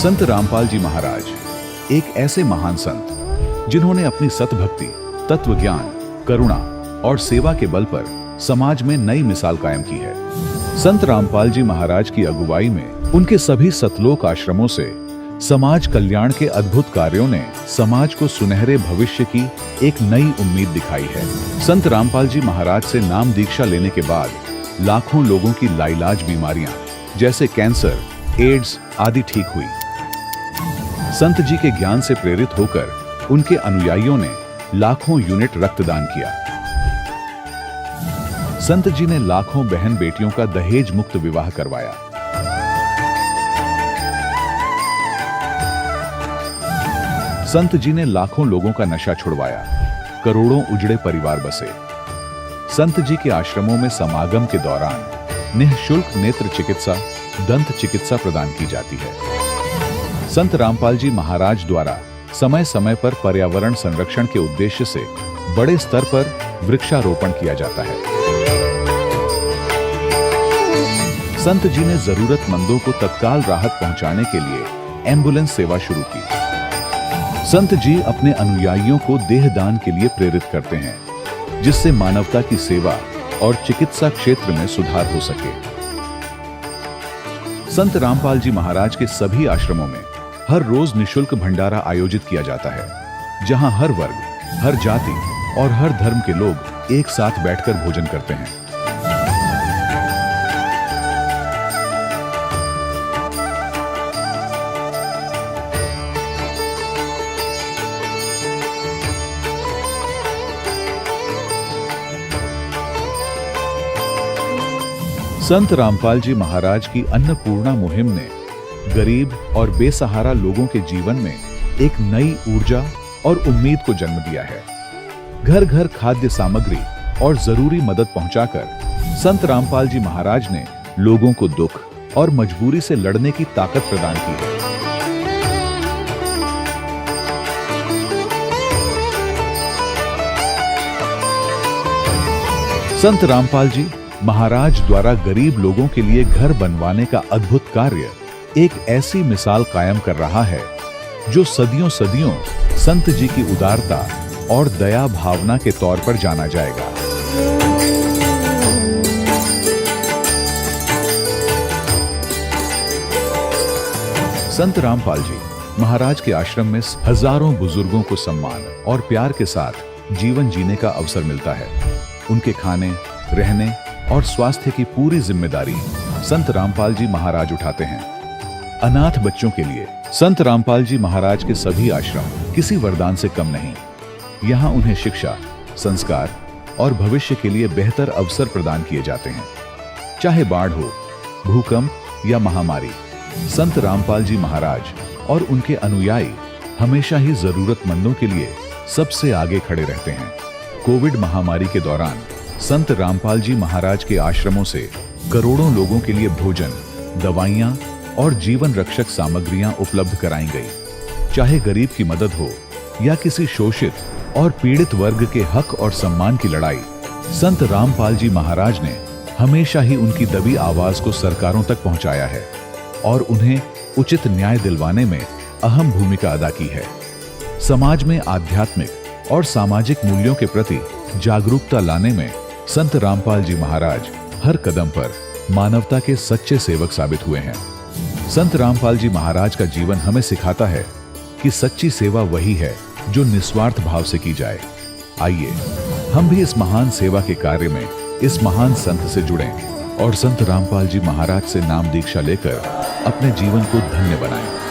संत रामपाल जी महाराज एक ऐसे महान संत जिन्होंने अपनी सतभक्ति, तत्व ज्ञान, करुणा और सेवा के बल पर समाज में नई मिसाल कायम की है। संत रामपाल जी महाराज की अगुवाई में उनके सभी सतलोक आश्रमों से समाज कल्याण के अद्भुत कार्यों ने समाज को सुनहरे भविष्य की एक नई उम्मीद दिखाई है। संत रामपाल जी महाराज से नाम दीक्षा लेने के बाद लाखों लोगों की लाइलाज बीमारियां जैसे कैंसर, एड्स आदि ठीक हुई। संत जी के ज्ञान से प्रेरित होकर उनके अनुयायियों ने लाखों यूनिट रक्तदान किया। संत जी ने लाखों बहन बेटियों का दहेज मुक्त विवाह करवाया। संत जी ने लाखों लोगों का नशा छुड़वाया, करोड़ों उजड़े परिवार बसे। संत जी के आश्रमों में समागम के दौरान निःशुल्क नेत्र चिकित्सा, दंत चिकित्सा प्रदान की जाती है। संत रामपाल जी महाराज द्वारा समय समय पर पर्यावरण संरक्षण के उद्देश्य से बड़े स्तर पर वृक्षारोपण किया जाता है। संत जी ने जरूरतमंदों को तत्काल राहत पहुंचाने के लिए एम्बुलेंस सेवा शुरू की। संत जी अपने अनुयायियों को देहदान के लिए प्रेरित करते हैं, जिससे मानवता की सेवा और चिकित्सा क्षेत्र में सुधार हो सके। संत रामपाल जी महाराज के सभी आश्रमों में हर रोज निःशुल्क भंडारा आयोजित किया जाता है, जहां हर वर्ग, हर जाति और हर धर्म के लोग एक साथ बैठकर भोजन करते हैं। संत रामपाल जी महाराज की अन्नपूर्णा मुहिम ने गरीब और बेसहारा लोगों के जीवन में एक नई ऊर्जा और उम्मीद को जन्म दिया है। घर घर खाद्य सामग्री और जरूरी मदद पहुंचाकर संत रामपाल जी महाराज ने लोगों को दुख और मजबूरी से लड़ने की ताकत प्रदान की है। संत रामपाल जी महाराज द्वारा गरीब लोगों के लिए घर बनवाने का अद्भुत कार्य एक ऐसी मिसाल कायम कर रहा है जो सदियों सदियों संत जी की उदारता और दया भावना के तौर पर जाना जाएगा। संत रामपाल जी महाराज के आश्रम में हजारों बुजुर्गों को सम्मान और प्यार के साथ जीवन जीने का अवसर मिलता है। उनके खाने, रहने और स्वास्थ्य की पूरी जिम्मेदारी संत रामपाल जी महाराज उठाते हैं। अनाथ बच्चों के लिए संत रामपाल जी महाराज के सभी आश्रम किसी वरदान से कम नहीं। यहाँ उन्हें शिक्षा, संस्कार और भविष्य के लिए बेहतर अवसर प्रदान किए जाते हैं। चाहे बाढ़ हो, भूकंप या महामारी, संत रामपाल जी महाराज और उनके अनुयायी हमेशा ही जरूरतमंदों के लिए सबसे आगे खड़े रहते हैं। कोविड महामारी के दौरान संत रामपाल जी महाराज के आश्रमों से करोड़ों लोगों के लिए भोजन, दवाइयां और जीवन रक्षक सामग्रियां उपलब्ध कराई गई। चाहे गरीब की मदद हो या किसी शोषित और पीड़ित वर्ग के हक और सम्मान की लड़ाई, संत रामपाल जी महाराज ने हमेशा ही उनकी दबी आवाज को सरकारों तक पहुंचाया है और उन्हें उचित न्याय दिलवाने में अहम भूमिका अदा की है। समाज में आध्यात्मिक और सामाजिक मूल्यों के प्रति जागरूकता लाने में संत रामपाल जी महाराज हर कदम पर मानवता के सच्चे सेवक साबित हुए हैं। संत रामपाल जी महाराज का जीवन हमें सिखाता है कि सच्ची सेवा वही है जो निस्वार्थ भाव से की जाए। आइए हम भी इस महान सेवा के कार्य में इस महान संत से जुड़ें और संत रामपाल जी महाराज से नाम दीक्षा लेकर अपने जीवन को धन्य बनाएं।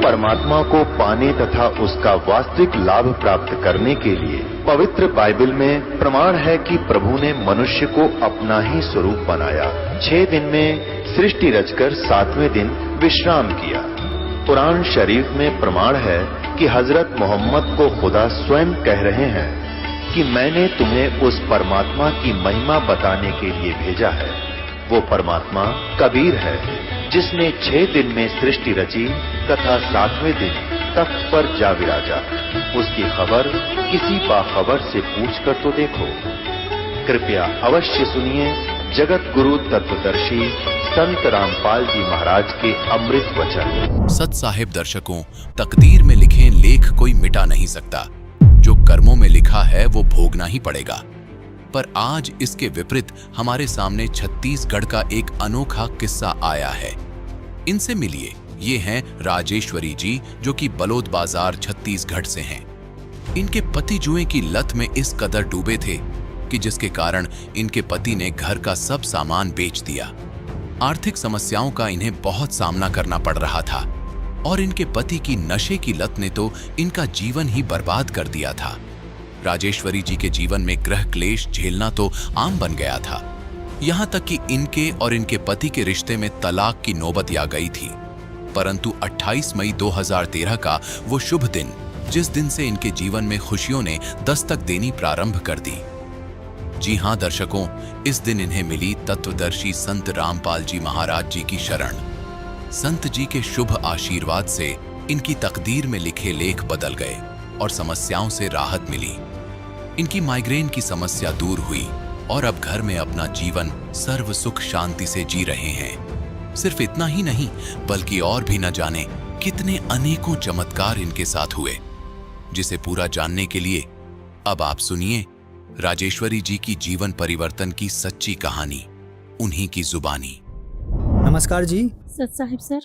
परमात्मा को पाने तथा उसका वास्तविक लाभ प्राप्त करने के लिए पवित्र बाइबल में प्रमाण है कि प्रभु ने मनुष्य को अपना ही स्वरूप बनाया। 6 दिन में सृष्टि रचकर 7वें दिन विश्राम किया। कुरान शरीफ में प्रमाण है कि हजरत मोहम्मद को खुदा स्वयं कह रहे हैं कि मैंने तुम्हें उस परमात्मा की महिमा बताने के लिए भेजा है। वो परमात्मा कबीर है जिसने 6 दिन में सृष्टि रची तथा 7वें दिन तख्त पर जा विराजा। उसकी खबर किसी बाखबर से पूछकर तो देखो। कृपया अवश्य सुनिए जगत गुरु तत्वदर्शी संत रामपाल जी महाराज के अमृत वचन। सत साहिब दर्शकों, तकदीर में लिखे लेख कोई मिटा नहीं सकता। जो कर्मों में लिखा है वो भोगना ही पड़ेगा। पर आज इसके विपरीत हमारे सामने छत्तीसगढ़ का एक अनोखा किस्सा आया है। इनसे मिलिए। ये हैं राजेश्वरी जी, जो कि बलोद बाजार छत्तीसगढ़ से हैं। इनके पति जुए की लत में इस कदर डूबे थे कि जिसके कारण इनके पति ने घर का सब सामान बेच दिया। आर्थिक समस्याओं का इन्हें बहुत सामना करना पड़ रहा था और इनके पति की नशे की लत ने तो इनका जीवन ही बर्बाद कर दिया था। राजेश्वरी जी के जीवन में गृह क्लेश झेलना तो आम बन गया था। यहाँ तक कि इनके और इनके पति के रिश्ते में तलाक की नौबत आ गई थी। परंतु 28 मई 2013 का वो शुभ दिन, जिस दिन से इनके जीवन में खुशियों ने दस्तक देनी प्रारंभ कर दी। जी हां दर्शकों, इस दिन इन्हें मिली तत्वदर्शी संत रामपाल जी महाराज जी की शरण। संत जी के शुभ आशीर्वाद से इनकी तकदीर में लिखे लेख बदल गए और समस्याओं से राहत मिली। इनकी माइग्रेन की समस्या दूर हुई और अब घर में अपना जीवन सर्व सुख शांति से जी रहे हैं। सिर्फ इतना ही नहीं, बल्कि और भी न जाने कितने अनेकों चमत्कार इनके साथ हुए, जिसे पूरा जानने के लिए अब आप सुनिए राजेश्वरी जी की जीवन परिवर्तन की सच्ची कहानी, उन्हीं की जुबानी। नमस्कार जी। सत साहिब सर।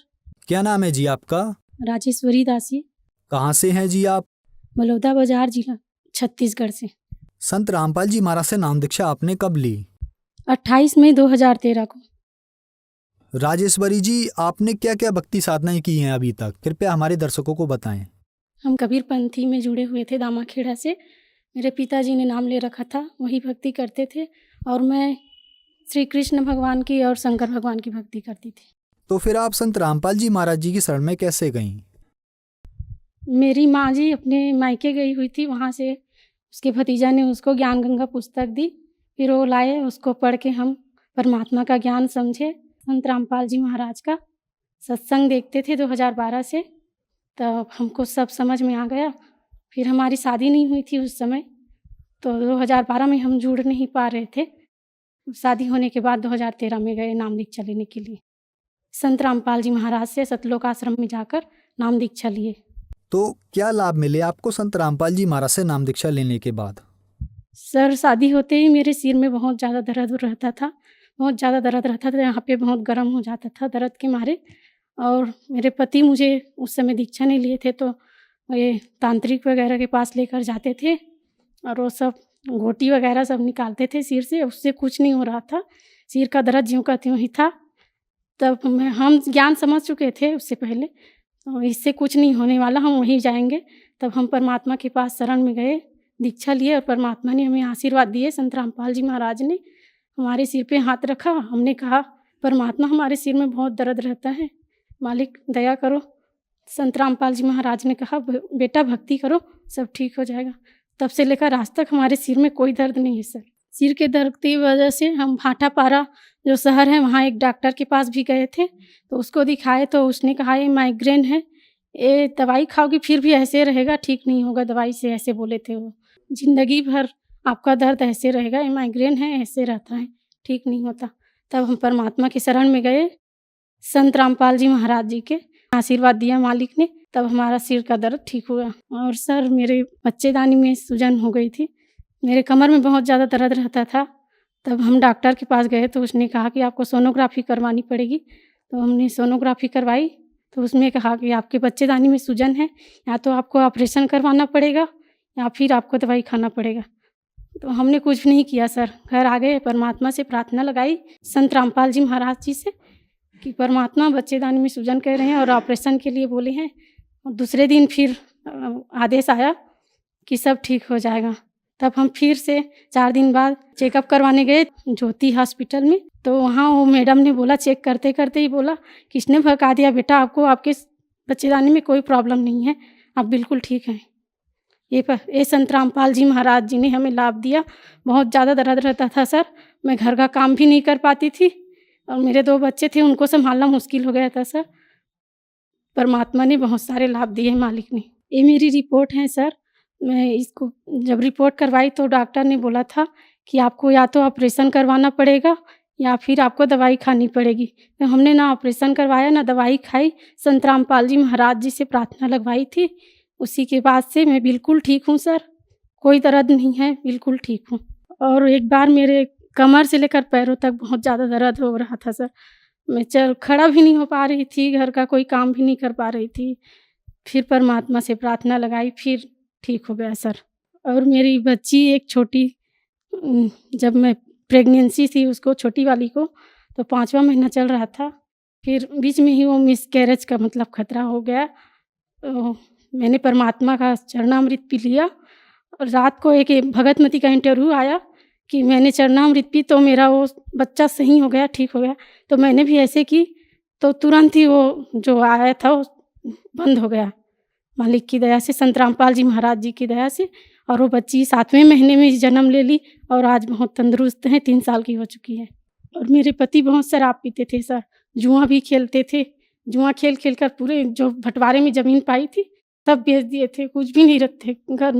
क्या नाम है जी आपका? राजेश्वरी दासी। कहाँ से हैं जी आप? बलौदा बाजार जिला छत्तीसगढ़ से। संत रामपाल जी महाराज से नाम दीक्षा आपने कब ली? 28 मई 2013 को। राजेश्वरी जी, आपने क्या क्या भक्ति साधनाएं की हैं अभी तक? कृपया हमारे दर्शकों को बताएं। हम कबीर पंथी में जुड़े हुए थे दामाखेड़ा से। मेरे पिताजी ने नाम ले रखा था, वही भक्ति करते थे और मैं श्री कृष्ण भगवान की और शंकर भगवान की भक्ति करती थी। तो फिर आप संत रामपाल जी महाराज जी की शरण में कैसे गईं? मेरी माँ जी अपने मायके गई हुई थी, वहाँ से उसके भतीजा ने उसको ज्ञान गंगा पुस्तक दी। फिर वो लाए, उसको पढ़ के हम परमात्मा का ज्ञान समझे। संत रामपाल जी महाराज का सत्संग देखते थे 2012 से, तब हमको सब समझ में आ गया। फिर हमारी शादी नहीं हुई थी उस समय, तो 2012 में हम जुड़ नहीं पा रहे थे। शादी होने के बाद 2013 में गए नाम दीक्षा लेने के लिए। संत रामपाल जी महाराज से सतलोक आश्रम में जाकर नाम दीक्षा लिए। तो क्या लाभ मिले आपको संत रामपाल जी महाराज से नाम दीक्षा लेने के बाद? सर, शादी होते ही मेरे सिर में बहुत ज़्यादा दर्द रहता था, बहुत ज़्यादा दर्द रहता था। यहाँ पे बहुत गर्म हो जाता था दर्द के मारे। और मेरे पति मुझे उस समय दीक्षा नहीं लिए थे, तो ये तांत्रिक वगैरह के पास लेकर जाते थे और वो सब घोटी वगैरह सब निकालते थे सिर से। उससे कुछ नहीं हो रहा था, सिर का दर्द ज्यों का त्यों ही था। तब हम ज्ञान समझ चुके थे उससे पहले, तो इससे कुछ नहीं होने वाला, हम वहीं जाएंगे। तब हम परमात्मा के पास शरण में गए, दीक्षा लिए और परमात्मा ने हमें आशीर्वाद दिए। संत रामपाल जी महाराज ने हमारे सिर पे हाथ रखा। हमने कहा, परमात्मा हमारे सिर में बहुत दर्द रहता है, मालिक दया करो। संत रामपाल जी महाराज ने कहा, बेटा भक्ति करो, सब ठीक हो जाएगा। तब से लेकर आज तक हमारे सिर में कोई दर्द नहीं है सर। सिर के दर्द की वजह से हम भाटापारा जो शहर है वहाँ एक डॉक्टर के पास भी गए थे, तो उसको दिखाए तो उसने कहा ये माइग्रेन है, ये दवाई खाओगी फिर भी ऐसे रहेगा, ठीक नहीं होगा दवाई से, ऐसे बोले थे वो। जिंदगी भर आपका दर्द ऐसे रहेगा, ये माइग्रेन है, ऐसे रहता है, ठीक नहीं होता। तब हम परमात्मा की शरण में गए, संत रामपाल जी महाराज जी के आशीर्वाद दिया मालिक ने, तब हमारा सिर का दर्द ठीक हुआ। और सर, मेरे बच्चेदानी में सूजन हो गई थी, मेरे कमर में बहुत ज़्यादा दर्द रहता था। तब हम डॉक्टर के पास गए तो उसने कहा कि आपको सोनोग्राफी करवानी पड़ेगी। तो हमने सोनोग्राफी करवाई तो उसमें कहा कि आपके बच्चेदानी में सूजन है, या तो आपको ऑपरेशन करवाना पड़ेगा या फिर आपको दवाई खाना पड़ेगा। तो हमने कुछ नहीं किया सर, घर आ गए, परमात्मा से प्रार्थना लगाई संत रामपाल जी महाराज जी से कि परमात्मा बच्चेदानी में सूजन कह रहे हैं और ऑपरेशन के लिए बोले हैं, और दूसरे दिन फिर आदेश आया कि सब ठीक हो जाएगा। तब हम फिर से 4 दिन बाद चेकअप करवाने गए ज्योति हॉस्पिटल में। तो वहाँ वो मैडम ने बोला, चेक करते करते ही बोला, किसने बता दिया बेटा आपको, आपके बच्चेदानी में कोई प्रॉब्लम नहीं है, आप बिल्कुल ठीक हैं। ये संत रामपाल जी महाराज जी ने हमें लाभ दिया। बहुत ज़्यादा दर्द रहता था सर, मैं घर का काम भी नहीं कर पाती थी और मेरे 2 बच्चे थे, उनको संभालना मुश्किल हो गया था सर। परमात्मा ने बहुत सारे लाभ दिए, मालिक ने। ये मेरी रिपोर्ट है सर। मैं इसको जब रिपोर्ट करवाई तो डॉक्टर ने बोला था कि आपको या तो ऑपरेशन करवाना पड़ेगा या फिर आपको दवाई खानी पड़ेगी। तो हमने ना ऑपरेशन करवाया ना दवाई खाई, संत रामपाल जी महाराज जी से प्रार्थना लगवाई थी। उसी के बाद से मैं बिल्कुल ठीक हूँ सर, कोई दर्द नहीं है, बिल्कुल ठीक हूँ। और एक बार मेरे कमर से लेकर पैरों तक बहुत ज़्यादा दर्द हो रहा था सर। मैं खड़ा भी नहीं हो पा रही थी, घर का कोई काम भी नहीं कर पा रही थी। फिर परमात्मा से प्रार्थना लगाई, फिर ठीक हो गया सर। और मेरी बच्ची एक छोटी, जब मैं प्रेगनेंसी थी उसको, छोटी वाली को, तो 5वां महीना चल रहा था, फिर बीच में ही वो मिसकैरेज का मतलब खतरा हो गया। तो मैंने परमात्मा का चरणामृत पी लिया और रात को एक भगतमती का इंटरव्यू आया कि मैंने चरणामृत पी तो मेरा वो बच्चा सही हो गया, ठीक हो गया। तो मैंने भी ऐसे की तो तुरंत ही वो जो आया था वो बंद हो गया, मालिक की दया से, संत रामपाल जी महाराज जी की दया से। और वो बच्ची 7वें महीने में जन्म ले ली और आज बहुत तंदुरुस्त है, 3 साल की हो चुकी है। और मेरे पति बहुत शराब पीते थे सर, जुआ भी खेलते थे। जुआ खेल खेल कर पूरे जो बंटवारे में ज़मीन पाई थी सब बेच दिए थे, कुछ भी नहीं रखते घर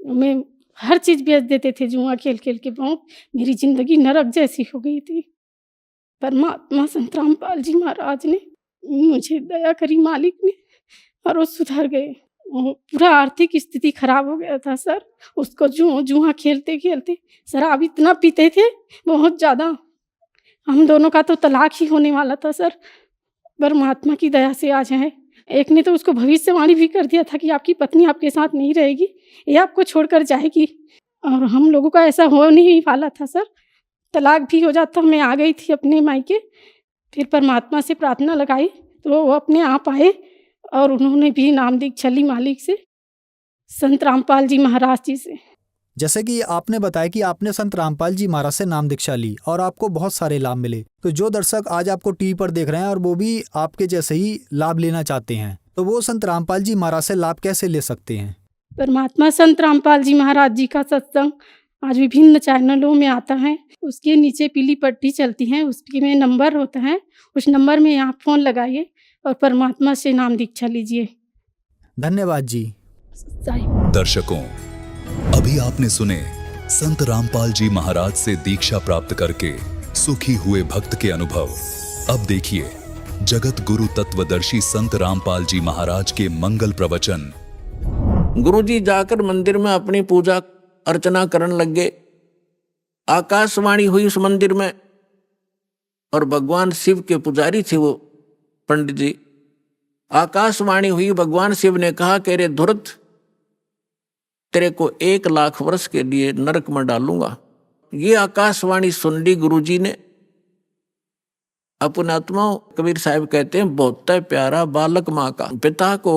में हर चीज़ बेच देते थे जुआ खेल खेल के। बहुत मेरी ज़िंदगी नरक जैसी हो गई थी। परमात्मा संत रामपाल जी महाराज ने मुझे दया करी, मालिक ने, और वो सुधर गए। वो पूरा आर्थिक स्थिति खराब हो गया था सर। उसको जुआ खेलते खेलते शराब इतना पीते थे, बहुत ज़्यादा। हम दोनों का तो तलाक ही होने वाला था सर। परमात्मा की दया से आज है। एक ने तो उसको भविष्यवाणी भी कर दिया था कि आपकी पत्नी आपके साथ नहीं रहेगी, ये आपको छोड़कर जाएगी। और हम लोगों का ऐसा हो नहीं वाला था सर, तलाक भी हो जाता। मैं आ गई थी अपने मायके, फिर परमात्मा से प्रार्थना लगाई तो वो अपने आप आए और उन्होंने भी नाम दीक्षा ली मालिक से, संत रामपाल जी महाराज जी से। जैसे कि आपने बताया कि आपने संत रामपाल जी महाराज से नाम दीक्षा ली और आपको बहुत सारे लाभ मिले। तो जो दर्शक आज आपको टीवी पर देख रहे हैं और वो भी आपके जैसे ही लाभ लेना चाहते हैं, तो वो संत रामपाल जी महाराज से लाभ कैसे ले सकते हैं? परमात्मा संत रामपाल जी महाराज जी का सत्संग आज विभिन्न चैनलों में आता है। उसके नीचे पीली पट्टी चलती है, उसके में नंबर होता है, उस नंबर में आप फ़ोन लगाइए और परमात्मा से नाम दीक्षा लीजिए। धन्यवाद जी। दर्शकों, अभी आपने सुने संत रामपाल जी महाराज से दीक्षा प्राप्त करके सुखी हुए भक्त के अनुभव। अब देखिए जगत गुरु तत्वदर्शी संत रामपाल जी महाराज के मंगल प्रवचन। गुरुजी जाकर मंदिर में अपनी पूजा अर्चना करने लग गए। आकाशवाणी हुई उस मंदिर में और भगवान शिव के पुजारी थे वो पंडित जी। आकाशवाणी हुई, भगवान शिव ने कहा कि रे धुरत, तेरे को 1 लाख वर्ष के लिए नरक में डालूंगा। ये आकाशवाणी सुन ली गुरुजी ने। अपने आत्मा कबीर साहब कहते हैं, बहुत प्यारा बालक माँ का। पिता को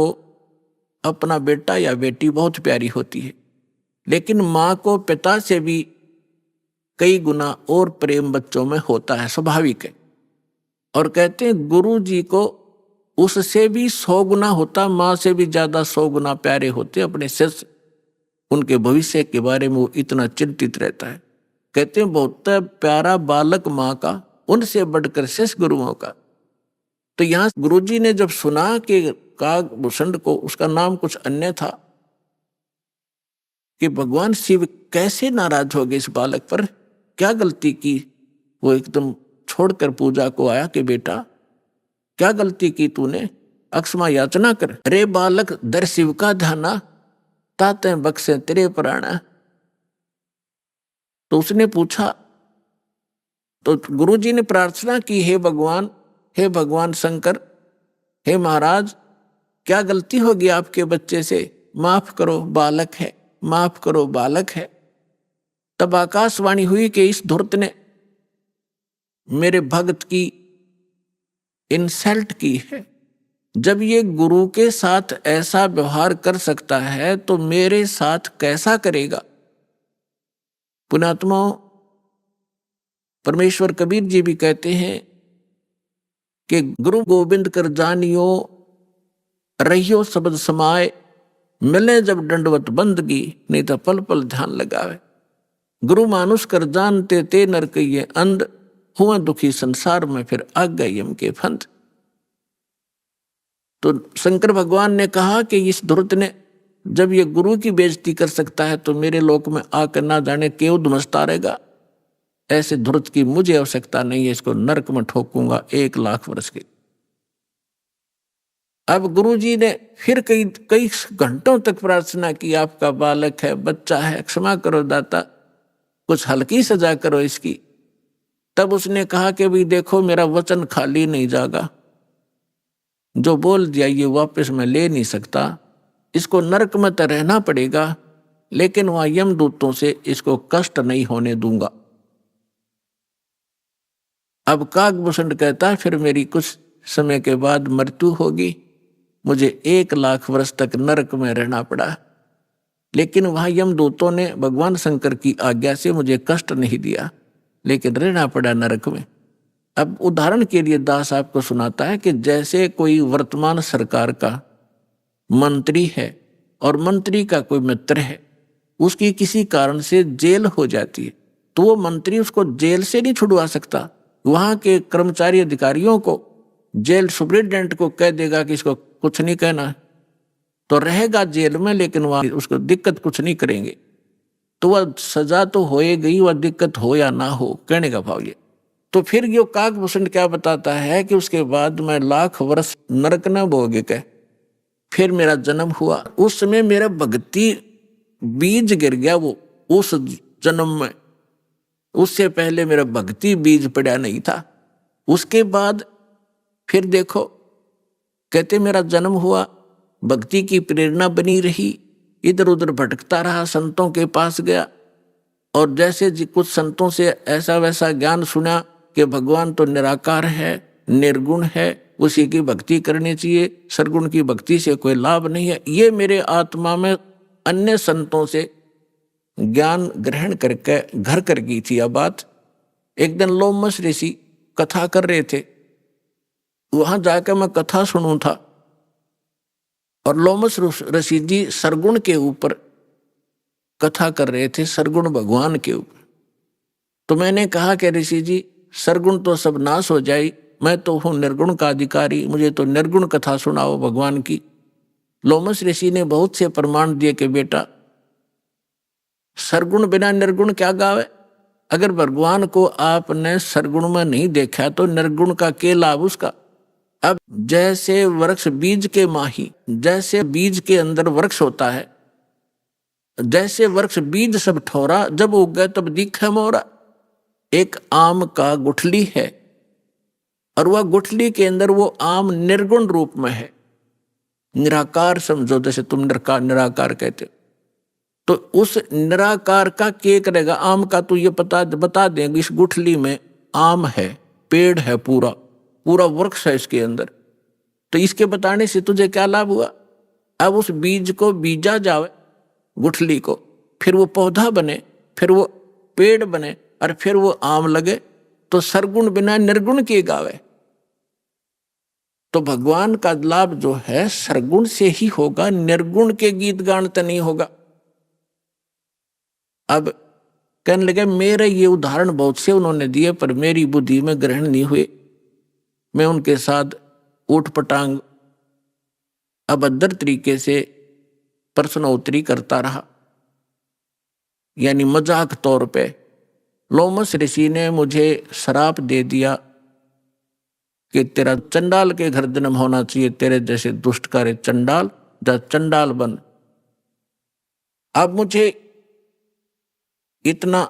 अपना बेटा या बेटी बहुत प्यारी होती है, लेकिन माँ को पिता से भी कई गुना और प्रेम बच्चों में होता है, स्वाभाविक है। और कहते हैं गुरु जी को उससे भी 100 गुना होता, माँ से भी ज्यादा 100 गुना प्यारे होते अपने शिष्य। उनके भविष्य के बारे में वो इतना चिंतित रहता है। कहते हैं बहुत प्यारा बालक माँ का, उनसे बढ़कर शिष्य गुरुओं का। तो यहाँ गुरुजी ने जब सुना कि कागभूषण को, उसका नाम कुछ अन्य था, कि भगवान शिव कैसे नाराज हो गए इस बालक पर, क्या गलती की। वो एकदम छोड़कर पूजा को आया कि बेटा क्या गलती की तूने, अक्षमा याचना कर। अरे बालक दर शिव का ध्याना, ताते बख्शे तेरे प्राण। तो उसने पूछा, तो गुरुजी ने प्रार्थना की, हे भगवान शंकर, हे महाराज, क्या गलती होगी आपके बच्चे से, माफ करो, बालक है, माफ करो, बालक है। तब आकाशवाणी हुई कि इस धूर्त ने मेरे भक्त की इंसल्ट की है, जब ये गुरु के साथ ऐसा व्यवहार कर सकता है तो मेरे साथ कैसा करेगा। पुण्यात्माओं, परमेश्वर कबीर जी भी कहते हैं कि गुरु गोविंद कर जानियो, रहियो शब्द समाए, मिले जब दंडवत बंदगी, नहीं तो पल पल ध्यान लगावे। गुरु मानुष कर जानते ते नर कहिए अंध, हुआ दुखी संसार में फिर आ गए यम के फंद। तो शंकर भगवान ने कहा कि इस धुरत ने जब ये गुरु की बेइज्जती कर सकता है तो मेरे लोक में आकर ना जाने क्यों धुमसता रहेगा। ऐसे धुरत की मुझे आवश्यकता नहीं है, इसको नरक में ठोकूंगा 1,00,000 वर्ष के। अब गुरु जी ने फिर कई घंटों तक प्रार्थना की, आपका बालक है, बच्चा है, क्षमा करो दाता, कुछ हल्की सजा करो इसकी। तब उसने कहा कि भी देखो मेरा वचन खाली नहीं जागा, जो बोल दिया ये वापस मैं ले नहीं सकता, इसको नरक में तो रहना पड़ेगा, लेकिन वहां यमदूतों से इसको कष्ट नहीं होने दूंगा। अब काकभूषण कहता है फिर मेरी कुछ समय के बाद मृत्यु होगी, मुझे 1,00,000 वर्ष तक नरक में रहना पड़ा, लेकिन वहां यमदूतों ने भगवान शंकर की आज्ञा से मुझे कष्ट नहीं दिया, लेकिन रहना पड़ा नरक में। अब उदाहरण के लिए दास आपको सुनाता है कि जैसे कोई वर्तमान सरकार का मंत्री है और मंत्री का कोई मित्र है, उसकी किसी कारण से जेल हो जाती है, तो वो मंत्री उसको जेल से नहीं छुड़वा सकता। वहां के कर्मचारी अधिकारियों को, जेल सुप्रिटेंडेंट को कह देगा कि इसको कुछ नहीं कहना, तो रहेगा जेल में, लेकिन वहां उसको दिक्कत कुछ नहीं करेंगे। तो वह सजा तो होएगी, वह दिक्कत हो या ना हो, कहने का भाव ये। तो फिर यो काकभूषण क्या बताता है कि उसके बाद मैं 1,00,000 वर्ष नरक न भोगे के फिर मेरा जन्म हुआ। उस समय मेरा भक्ति बीज गिर गया, वो उस जन्म में, उससे पहले मेरा भक्ति बीज पड़ा नहीं था। उसके बाद फिर देखो, कहते मेरा जन्म हुआ, भक्ति की प्रेरणा बनी रही, इधर उधर भटकता रहा, संतों के पास गया, और जैसे कुछ संतों से ऐसा वैसा ज्ञान सुना कि भगवान तो निराकार है, निर्गुण है, उसी की भक्ति करनी चाहिए, सरगुण की भक्ति से कोई लाभ नहीं है, ये मेरे आत्मा में अन्य संतों से ज्ञान ग्रहण करके घर कर गई थी। यह बात एक दिन लोमस ऋषि कथा कर रहे थे, वहां जाकर मैं कथा सुनूं था, और लोमस ऋषि जी सरगुण के ऊपर कथा कर रहे थे, सरगुण भगवान के ऊपर। तो मैंने कहा कि ऋषि जी सरगुण तो सब नाश हो जाए, मैं तो हूं निर्गुण का अधिकारी, मुझे तो निर्गुण कथा सुनाओ भगवान की। लोमस ऋषि ने बहुत से प्रमाण दिए कि बेटा सरगुण बिना निर्गुण क्या गावे। अगर भगवान को आपने सरगुण में नहीं देखा तो निर्गुण का क्या लाभ उसका। अब जैसे वृक्ष बीज के माही, जैसे बीज के अंदर वृक्ष होता है, जैसे वृक्ष बीज सब ठोरा, जब उग गए तब दिखे मोरा। एक आम का गुठली है और वह गुठली के अंदर वो आम निर्गुण रूप में है, निराकार समझो, जैसे तुम निराकार कहते हो, तो उस निराकार का क्या करेगा। आम का तो ये बता देंगे इस गुठली में आम है, पेड़ है, पूरा वृक्ष है इसके अंदर, तो इसके बताने से तुझे क्या लाभ हुआ। अब उस बीज को बीजा जावे गुठली को, फिर वो पौधा बने, फिर वो पेड़ बने, और फिर वो आम लगे, तो सरगुण बिना निर्गुण के गावे। तो भगवान का लाभ जो है सरगुण से ही होगा, निर्गुण के गीत गान तो नहीं होगा। अब कहने लगे मेरे ये उदाहरण बहुत से उन्होंने दिए, पर मेरी बुद्धि में ग्रहण नहीं हुए। मैं उनके साथ ऊट पटांग अभद्र तरीके से प्रश्नोत्तरी करता रहा, यानी मजाक तौर पे। लोमस ऋषि ने मुझे श्राप दे दिया कि तेरा चंडाल के घर जन्म होना चाहिए, तेरे जैसे दुष्ट करे चंडाल, जा चंडाल बन। अब मुझे इतना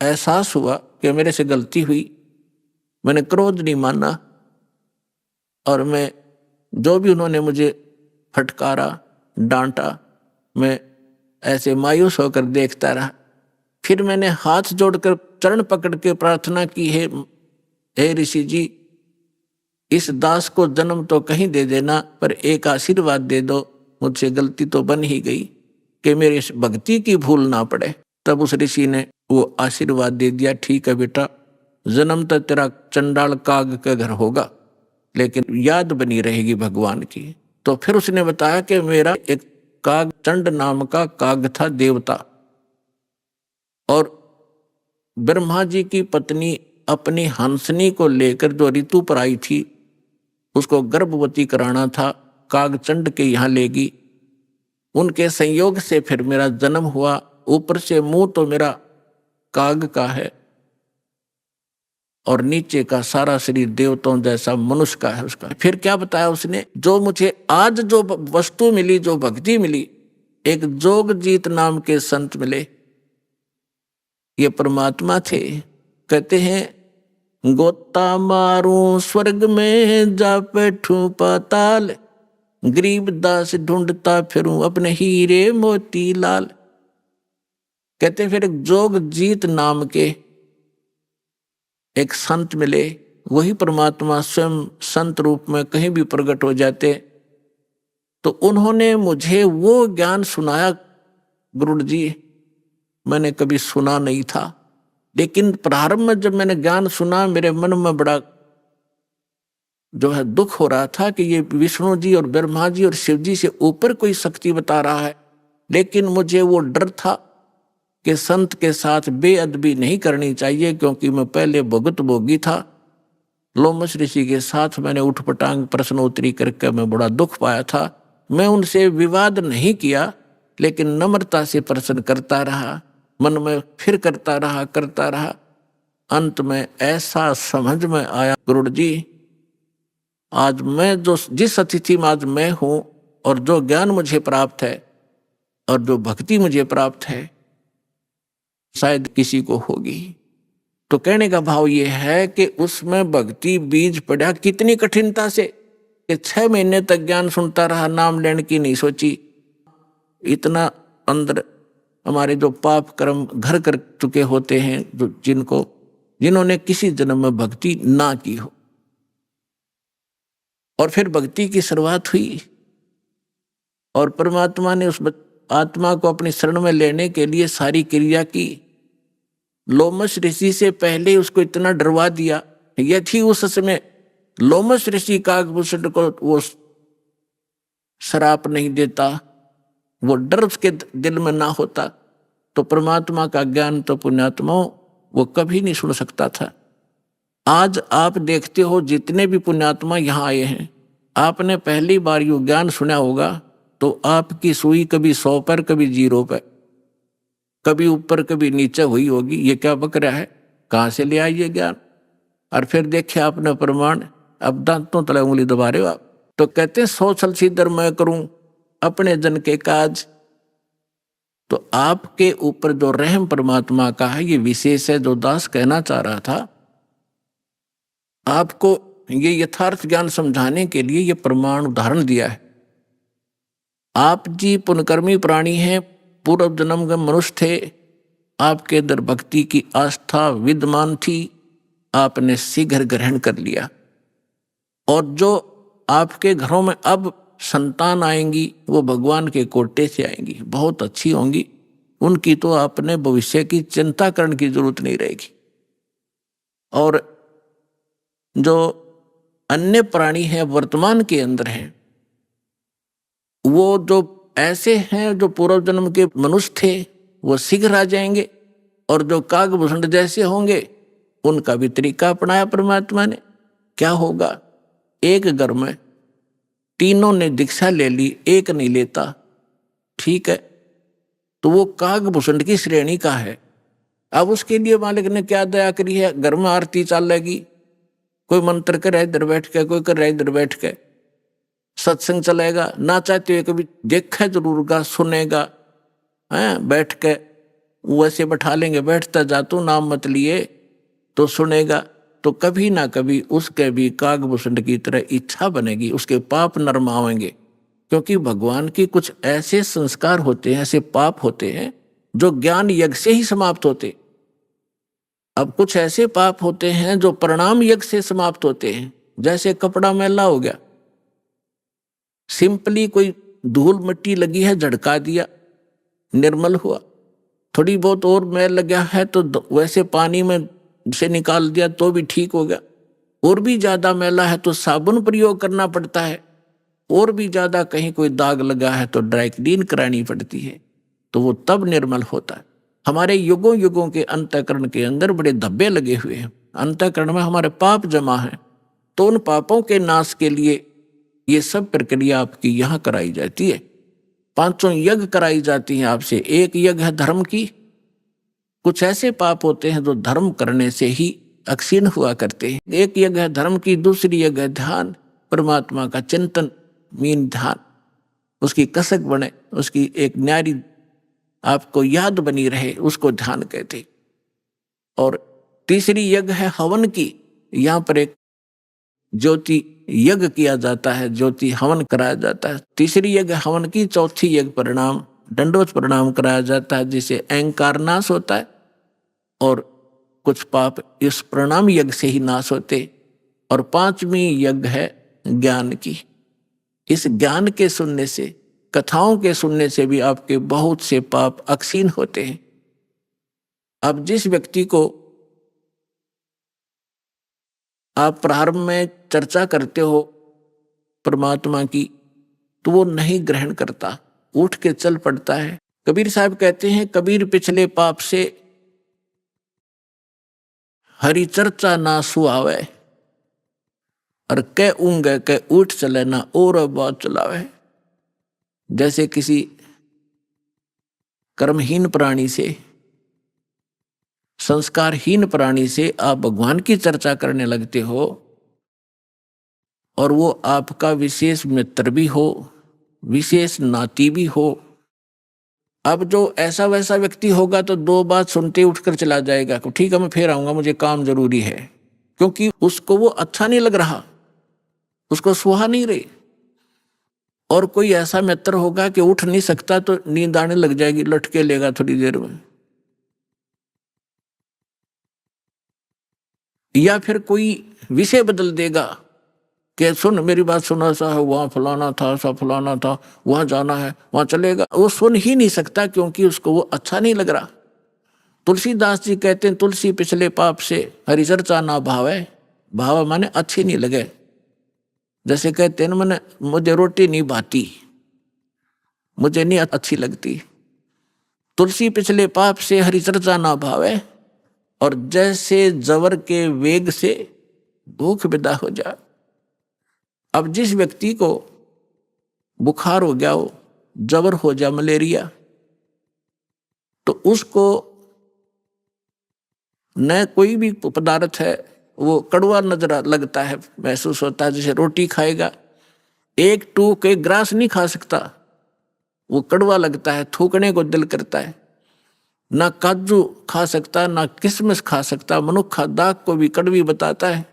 एहसास हुआ कि मेरे से गलती हुई, मैंने क्रोध नहीं माना, और मैं जो भी उन्होंने मुझे फटकारा डांटा, मैं ऐसे मायूस होकर देखता रहा। फिर मैंने हाथ जोड़कर चरण पकड़ के प्रार्थना की, हे ऋषि जी, इस दास को जन्म तो कहीं दे देना, पर एक आशीर्वाद दे दो, मुझसे गलती तो बन ही गई कि मेरी इस भक्ति की भूल ना पड़े। तब उस ऋषि ने वो आशीर्वाद दे दिया, ठीक है बेटा, जन्म तो तेरा चंडाल काग के घर होगा, लेकिन याद बनी रहेगी भगवान की। तो फिर उसने बताया कि मेरा एक काग चंड नाम का काग था, देवता, और ब्रह्मा जी की पत्नी अपनी हंसनी को लेकर जो ऋतु पर आई थी, उसको गर्भवती कराना था, काग चंड के यहाँ लेगी। उनके संयोग से फिर मेरा जन्म हुआ। ऊपर से मुंह तो मेरा काग का है और नीचे का सारा शरीर देवताओं जैसा मनुष्य का है उसका। फिर क्या बताया उसने, जो मुझे आज जो वस्तु मिली, जो भक्ति मिली, एक जोगजीत नाम के संत मिले, ये परमात्मा थे। कहते हैं गोता मारूं स्वर्ग में जा बैठूं पाताल, गरीब दास ढूंढता फिरूं अपने हीरे मोती लाल। कहते हैं फिर एक जोगजीत नाम के एक संत मिले, वही परमात्मा स्वयं संत रूप में कहीं भी प्रकट हो जाते। तो उन्होंने मुझे वो ज्ञान सुनाया, गुरु जी मैंने कभी सुना नहीं था, लेकिन प्रारंभ में जब मैंने ज्ञान सुना, मेरे मन में बड़ा जो है दुख हो रहा था कि ये विष्णु जी और ब्रह्मा जी और शिव जी से ऊपर कोई शक्ति बता रहा है। लेकिन मुझे वो डर था कि संत के साथ बेअदबी नहीं करनी चाहिए, क्योंकि मैं पहले भुगत भोगी था। लोमश ऋषि के साथ मैंने उठपटांग प्रश्नोत्तरी करके मैं बड़ा दुख पाया था। मैं उनसे विवाद नहीं किया, लेकिन नम्रता से प्रश्न करता रहा, मन में फिर करता रहा। अंत में ऐसा समझ में आया, गुरु जी आज मैं जिस अतिथि में आज मैं हूं, और जो ज्ञान मुझे प्राप्त है और जो भक्ति मुझे प्राप्त है, शायद किसी को होगी। तो कहने का भाव ये है कि उसमें भक्ति बीज पड़ा कितनी कठिनता से, कि 6 महीने तक ज्ञान सुनता रहा, नाम लेने की नहीं सोची। इतना अंदर हमारे जो पाप कर्म घर कर चुके होते हैं, जो जिन्होंने किसी जन्म में भक्ति ना की हो, और फिर भक्ति की शुरुआत हुई और परमात्मा ने उस आत्मा को अपनी शरण में लेने के लिए सारी क्रिया की। लोमश ऋषि से पहले उसको इतना डरवा दिया, यदि उस समय लोमश ऋषि कागभूषण को वो श्राप नहीं देता, वो डर उसके दिल में ना होता, तो परमात्मा का ज्ञान तो पुण्यात्माओं वो कभी नहीं सुन सकता था। आज आप देखते हो जितने भी पुण्यात्मा यहाँ आए हैं, आपने पहली बार यो ज्ञान सुना होगा तो आपकी सुई कभी 100 पर, कभी 0 पर, कभी ऊपर कभी नीचे हुई होगी। ये क्या बक रहा है, कहाँ से ले आइए ज्ञान। और फिर देखे आपने प्रमाण, अब दांतों तले उंगली दबा रहे हो आप। तो कहते हैं 100 छल सीधर मैं करूं अपने जन के काज। तो आपके ऊपर जो रहम परमात्मा का है ये विशेष है। जो दास कहना चाह रहा था, आपको ये यथार्थ ज्ञान समझाने के लिए ये प्रमाण उदाहरण दिया है। आप जी पुण्यकर्मी प्राणी हैं, पूर्व जन्म के मनुष्य थे, आपके अंदर भक्ति की आस्था विद्यमान थी, आपने शीघ्र ग्रहण कर लिया। और जो आपके घरों में अब संतान आएंगी वो भगवान के कोटे से आएंगी, बहुत अच्छी होंगी, उनकी तो आपने भविष्य की चिंता करने की जरूरत नहीं रहेगी। और जो अन्य प्राणी हैं वर्तमान के अंदर हैं, वो जो ऐसे हैं जो पूर्व जन्म के मनुष्य थे वो शीघ्र आ जाएंगे, और जो कागभूषण जैसे होंगे उनका भी तरीका अपनाया परमात्मा ने। क्या होगा, एक घर में तीनों ने दीक्षा ले ली, एक नहीं लेता, ठीक है, तो वो कागभूषण की श्रेणी का है। अब उसके लिए मालिक ने क्या दया करी है, घर में आरती चलेगी, कोई मंत्र करे इधर बैठ के, कोई कर रहा है इधर बैठ के, सत्संग चलेगा, ना चाहते हुए कभी देखा जरूर सुनेगा, हैं बैठ के वैसे बैठा लेंगे, बैठता जा तू नाम मत लिए तो सुनेगा। तो कभी ना कभी उसके भी कागभूषण की तरह इच्छा बनेगी, उसके पाप नरम आएंगे, क्योंकि भगवान की कुछ ऐसे संस्कार होते हैं, ऐसे पाप होते हैं जो ज्ञान यज्ञ से ही समाप्त होते। अब कुछ ऐसे पाप होते हैं जो प्रणाम यज्ञ से समाप्त होते हैं, जैसे कपड़ा मैला हो गया, सिंपली कोई धूल मिट्टी लगी है झड़का दिया, निर्मल हुआ। थोड़ी बहुत और मैल लगा है तो वैसे पानी में से निकाल दिया तो भी ठीक हो गया। और भी ज्यादा मैला है तो साबुन प्रयोग करना पड़ता है। और भी ज्यादा कहीं कोई दाग लगा है तो ड्राई क्लीन करानी पड़ती है, तो वो तब निर्मल होता है। हमारे युगों युगों के अंतःकरण के अंदर बड़े धब्बे लगे हुए हैं, अंतःकरण में हमारे पाप जमा है, तो उन पापों के नाश के लिए ये सब प्रक्रिया आपकी यहाँ कराई जाती है। 5 यज्ञ कराई जाती हैं आपसे। एक यज्ञ है धर्म की। कुछ ऐसे पाप होते हैं जो धर्म करने से ही अक्षीण हुआ करते हैं। एक यज्ञ है धर्म की, दूसरी यज्ञ है ध्यान, परमात्मा का चिंतन, मीन ध्यान, उसकी कसक बने, उसकी एक न्यारी आपको याद बनी रहे, उसको ध्यान कहते। और तीसरी यज्ञ है हवन की। यहाँ पर एक ज्योति यज्ञ किया जाता है, ज्योति हवन कराया जाता है। तीसरी यज्ञ हवन की, चौथी यज्ञ प्रणाम, दंडवत प्रणाम कराया जाता है, जिससे अहंकार नाश होता है और कुछ पाप इस प्रणाम यज्ञ से ही नाश होते। और 5वीं यज्ञ है ज्ञान की। इस ज्ञान के सुनने से, कथाओं के सुनने से भी आपके बहुत से पाप अक्षीण होते हैं। अब जिस व्यक्ति को आप प्रारंभ में चर्चा करते हो परमात्मा की, तो वो नहीं ग्रहण करता, उठ के चल पड़ता है। कबीर साहब कहते हैं, कबीर पिछले पाप से हरि चर्चा ना सुहावे, और कै ऊँगे कै उठ चले ना और बात चलावे। जैसे किसी कर्महीन प्राणी से, संस्कारहीन प्राणी से आप भगवान की चर्चा करने लगते हो, और वो आपका विशेष मित्र भी हो, विशेष नाती भी हो। अब जो ऐसा वैसा व्यक्ति होगा तो 2 बात सुनते उठकर चला जाएगा कि ठीक है मैं फिर आऊंगा, मुझे काम जरूरी है, क्योंकि उसको वो अच्छा नहीं लग रहा, उसको सुहा नहीं रही। और कोई ऐसा मित्र होगा कि उठ नहीं सकता तो नींद आने लग जाएगी, लटके लेगा थोड़ी देर में। या फिर कोई विषय बदल देगा कि सुन मेरी बात सुना, सा है वहां फलाना था, सा फलाना था, वहां जाना है, वहां चलेगा। वो सुन ही नहीं सकता क्योंकि उसको वो अच्छा नहीं लग रहा। तुलसीदास जी कहते हैं, तुलसी पिछले पाप से हरि चर्चा ना भावे। भाव माने अच्छी नहीं लगे। जैसे कहते हैं मैंने, मुझे रोटी नहीं भाती, मुझे नहीं अच्छी लगती। तुलसी पिछले पाप से हरि चर्चा ना भावे, और जैसे जवर के वेग से भूख विदा हो जाए। अब जिस व्यक्ति को बुखार हो गया हो, जवर हो जाए, मलेरिया, तो उसको न कोई भी पदार्थ है वो कड़वा नजर लगता है, महसूस होता है। जैसे रोटी खाएगा, 1 टूक 1 ग्रास नहीं खा सकता, वो कड़वा लगता है, थूकने को दिल करता है। ना काजू खा सकता, ना किशमिश खा सकता। मनुखा दाग को भी कड़वी बताता है।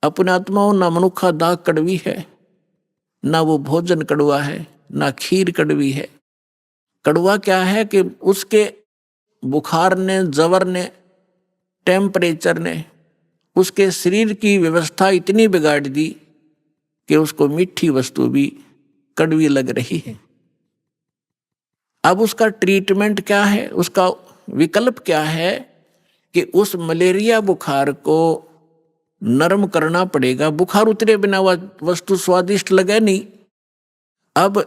अपने आत्माओं ना मनुखा दाग कड़वी है, ना वो भोजन कड़वा है, ना खीर कड़वी है। कड़वा क्या है कि उसके बुखार ने, जवर ने, टेम्परेचर ने उसके शरीर की व्यवस्था इतनी बिगाड़ दी कि उसको मीठी वस्तु भी कड़वी लग रही है। अब उसका ट्रीटमेंट क्या है, उसका विकल्प क्या है कि उस मलेरिया बुखार को नरम करना पड़ेगा। बुखार उतरे बिना वस्तु स्वादिष्ट लगे नहीं। अब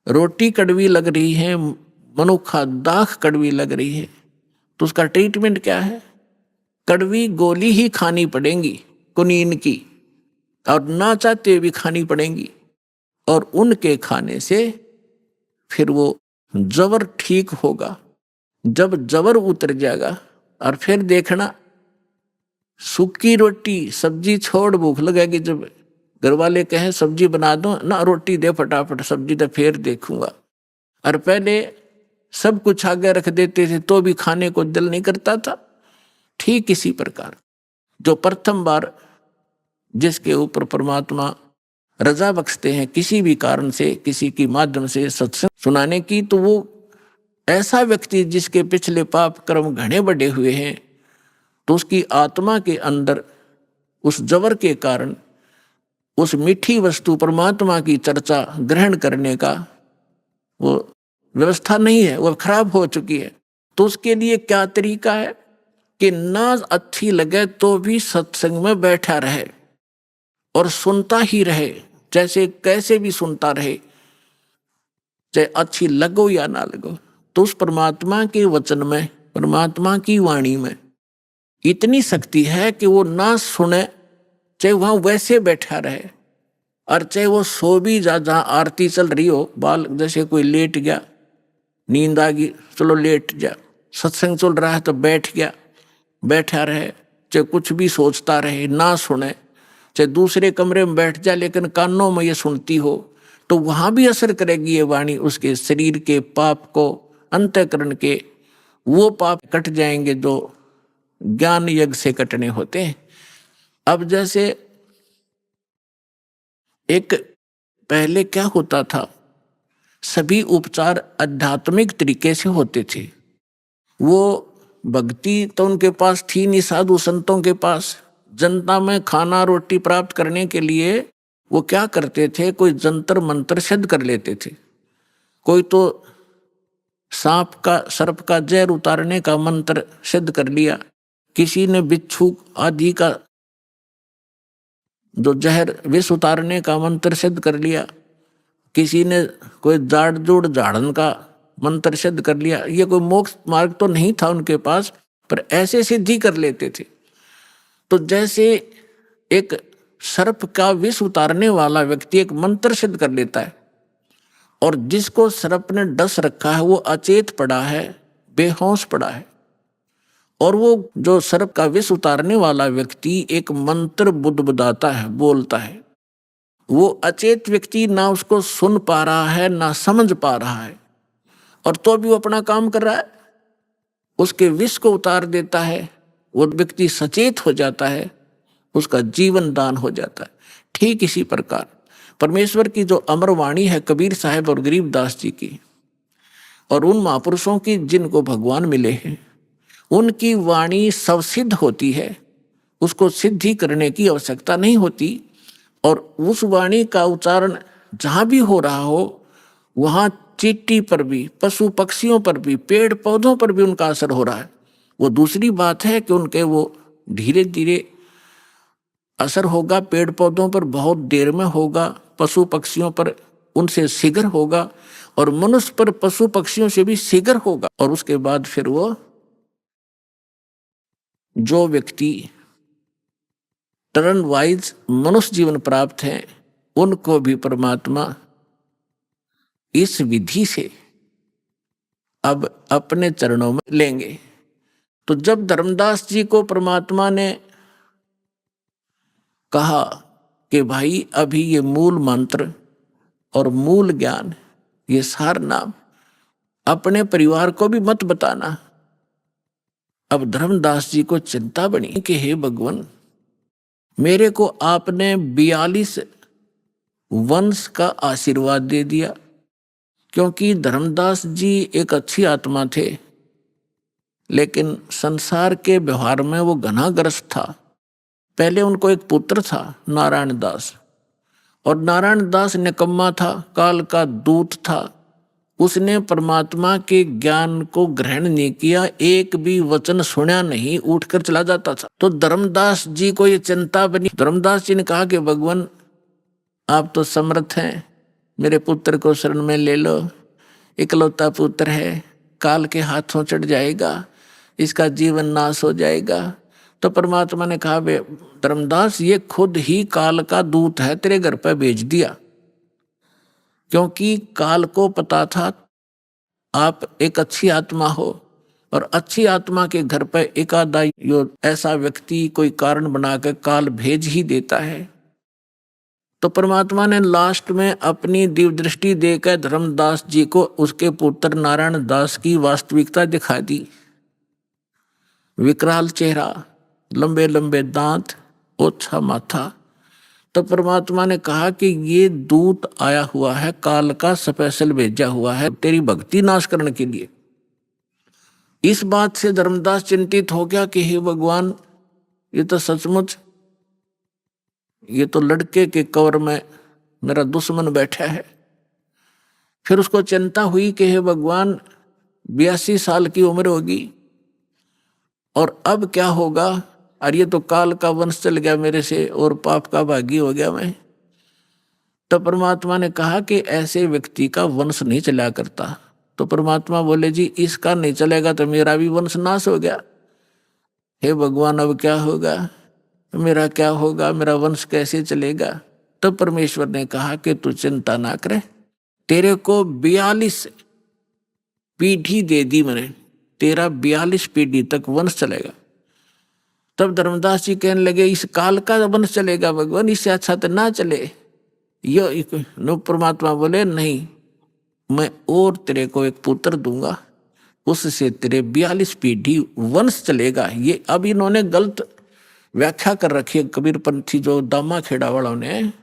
रोटी कड़वी लग रही है, मनुखा दाख कड़वी लग रही है, तो उसका ट्रीटमेंट क्या है? कड़वी गोली ही खानी पड़ेंगी कुनीन की, और ना चाहते भी खानी पड़ेंगी। और उनके खाने से फिर वो जबर ठीक होगा। जब जबर उतर जाएगा और फिर देखना सूखी रोटी सब्जी छोड़ भूख लगेगी। जब घर वाले कहें सब्जी बना दो ना, रोटी दे फटाफट, सब्जी तो फिर देखूंगा। और पहले सब कुछ आगे रख देते थे तो भी खाने को दिल नहीं करता था। ठीक इसी प्रकार जो प्रथम बार जिसके ऊपर परमात्मा रजा बख्शते हैं किसी भी कारण से, किसी के माध्यम से सत्संग सुनाने की, तो वो ऐसा व्यक्ति जिसके पिछले पाप कर्म घने बढ़े हुए हैं, तो उसकी आत्मा के अंदर उस जबर के कारण उस मीठी वस्तु परमात्मा की चर्चा ग्रहण करने का वो व्यवस्था नहीं है, वो खराब हो चुकी है। तो उसके लिए क्या तरीका है कि ना अच्छी लगे तो भी सत्संग में बैठा रहे और सुनता ही रहे, जैसे कैसे भी सुनता रहे, चाहे अच्छी लगो या ना लगो। तो उस परमात्मा के वचन में, परमात्मा की वाणी में इतनी शक्ति है कि वो ना सुने, चाहे वहां वैसे बैठा रहे, और चाहे वो सो भी जा, जहां आरती चल रही हो, बाल जैसे कोई लेट गया, नींद आ गई, चलो लेट जा, सत्संग चल रहा है तो बैठ गया, बैठा रहे, चाहे कुछ भी सोचता रहे, ना सुने, चाहे दूसरे कमरे में बैठ जाए लेकिन कानों में ये सुनती हो, तो वहां भी असर करेगी ये वाणी, उसके शरीर के पाप को, अंतःकरण के वो पाप कट जाएंगे जो ज्ञान यज्ञ से कटने होते हैं। अब जैसे एक पहले क्या होता था, सभी उपचार आध्यात्मिक तरीके से होते थे। वो भक्ति तो उनके पास थी नहीं, साधु संतों के पास। जनता में खाना रोटी प्राप्त करने के लिए वो क्या करते थे, कोई जंतर मंत्र सिद्ध कर लेते थे, कोई तो सांप का, सर्प का जहर उतारने का मंत्र सिद्ध कर लिया, किसी ने बिच्छू आदि का जो जहर विष उतारने का मंत्र सिद्ध कर लिया, किसी ने कोई जाड़ जोड़ झाड़न का मंत्र सिद्ध कर लिया। ये कोई मोक्ष मार्ग तो नहीं था उनके पास, पर ऐसे सिद्धि कर लेते थे। तो जैसे एक सर्प का विष उतारने वाला व्यक्ति एक मंत्र सिद्ध कर लेता है, और जिसको सर्प ने डस रखा है वो अचेत पड़ा है, बेहोश पड़ा है, और वो जो सर्प का विष उतारने वाला व्यक्ति एक मंत्र बुदबुदाता है, बोलता है, वो अचेत व्यक्ति ना उसको सुन पा रहा है ना समझ पा रहा है, और तो भी वो अपना काम कर रहा है, उसके विष को उतार देता है, वो व्यक्ति सचेत हो जाता है, उसका जीवन दान हो जाता है। ठीक इसी प्रकार परमेश्वर की जो अमर वाणी है कबीर साहब और गरीबदास जी की, और उन महापुरुषों की जिनको भगवान मिले हैं, उनकी वाणी स्वसिद्ध होती है, उसको सिद्धि करने की आवश्यकता नहीं होती। और उस वाणी का उच्चारण जहाँ भी हो रहा हो, वहाँ चींटी पर भी, पशु पक्षियों पर भी, पेड़ पौधों पर भी उनका असर हो रहा है। वो दूसरी बात है कि उनके वो धीरे धीरे असर होगा, पेड़ पौधों पर बहुत देर में होगा, पशु पक्षियों पर उनसे शीघ्र होगा, और मनुष्य पर पशु पक्षियों से भी शीघ्र होगा। और उसके बाद फिर वो जो व्यक्ति टर्न वाइज मनुष्य जीवन प्राप्त है, उनको भी परमात्मा इस विधि से अब अपने चरणों में लेंगे। तो जब धर्मदास जी को परमात्मा ने कहा कि भाई अभी ये मूल मंत्र और मूल ज्ञान, ये सार नाम अपने परिवार को भी मत बताना, अब धर्मदास जी को चिंता बनी कि हे भगवान, मेरे को आपने 42 वंश का आशीर्वाद दे दिया, क्योंकि धर्मदास जी एक अच्छी आत्मा थे, लेकिन संसार के व्यवहार में वो घनाग्रस्त था। पहले उनको एक पुत्र था नारायण दास, और नारायण दास निकम्मा था, काल का दूत था, उसने परमात्मा के ज्ञान को ग्रहण नहीं किया, एक भी वचन सुना नहीं, उठकर चला जाता था। तो धर्मदास जी को ये चिंता बनी। धर्मदास जी ने कहा कि भगवान आप तो समर्थ हैं, मेरे पुत्र को शरण में ले लो, इकलौता पुत्र है, काल के हाथों चढ़ जाएगा, इसका जीवन नाश हो जाएगा। तो परमात्मा ने कहा बे धर्मदास, ये खुद ही काल का दूत है, तेरे घर पर भेज दिया, क्योंकि काल को पता था आप एक अच्छी आत्मा हो, और अच्छी आत्मा के घर पर एक आधा ऐसा व्यक्ति कोई कारण बनाकर काल भेज ही देता है। तो परमात्मा ने लास्ट में अपनी दिव्य दृष्टि देकर धर्मदास जी को उसके पुत्र नारायण दास की वास्तविकता दिखा दी। विकराल चेहरा, लंबे लंबे दांत, ओछा माथा। तो परमात्मा ने कहा कि ये दूत आया हुआ है, काल का स्पेशल भेजा हुआ है तेरी भक्ति नाश करने के लिए। इस बात से धर्मदास चिंतित हो गया कि हे भगवान, ये तो सचमुच ये तो लड़के के कवर में मेरा दुश्मन बैठा है। फिर उसको चिंता हुई कि हे भगवान 82 साल की उम्र होगी और अब क्या होगा, और ये तो काल का वंश चल गया मेरे से और पाप का भागी हो गया मैं। तो परमात्मा ने कहा कि ऐसे व्यक्ति का वंश नहीं चला करता। तो परमात्मा बोले जी इसका नहीं चलेगा तो मेरा भी वंश नाश हो गया। हे भगवान अब क्या होगा, मेरा क्या होगा, मेरा वंश कैसे चलेगा। तो परमेश्वर ने कहा कि तू चिंता ना करे, तेरे को 42 पीढ़ी दे दी मैंने, तेरा 42 पीढ़ी तक वंश चलेगा। तब धर्मदास जी कहने लगे इस काल का वंश चलेगा भगवान, इससे अच्छा तो ना चले। यो परमात्मा बोले नहीं, मैं और तेरे को एक पुत्र दूंगा, उससे तेरे 42 पीढ़ी वंश चलेगा। ये अब इन्होंने गलत व्याख्या कर रखी है, कबीरपंथी जो दामा खेड़ा वालों ने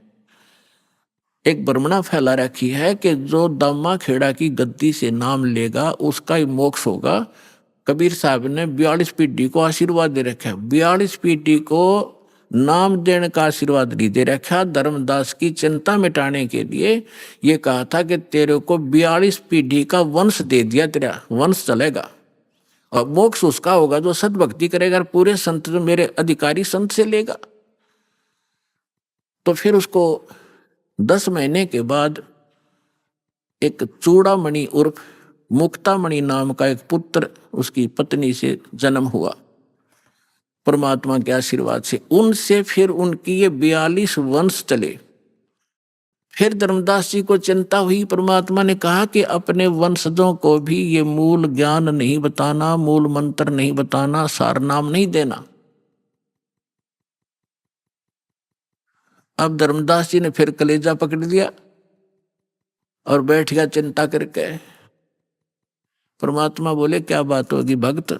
एक भ्रमणा फैला रखी है कि जो दामा खेड़ा की गद्दी से नाम लेगा उसका ही मोक्ष होगा। कबीर साहब ने 42 पीढ़ी को आशीर्वाद दे रखा है, 42 पीढ़ी को नाम देने का आशीर्वाद नहीं दे रखा। धर्मदास की चिंता मिटाने के लिए ये कहा था कि तेरे को 42 पीढ़ी का वंश दे दिया, तेरा वंश चलेगा और मोक्ष उसका होगा जो सद्भक्ति करेगा, पूरे संत जो मेरे अधिकारी संत से लेगा। तो फिर उसको 10 महीने के बाद एक चूड़ामणि उर्फ मुक्तामणि नाम का एक पुत्र उसकी पत्नी से जन्म हुआ परमात्मा के आशीर्वाद से। उनसे फिर उनकी ये 42 वंश चले। फिर धर्मदास जी को चिंता हुई, परमात्मा ने कहा कि अपने वंशजों को भी ये मूल ज्ञान नहीं बताना, मूल मंत्र नहीं बताना, सार नाम नहीं देना। अब धर्मदास जी ने फिर कलेजा पकड़ लिया और बैठ गया चिंता करके। परमात्मा बोले क्या बात होगी भक्त?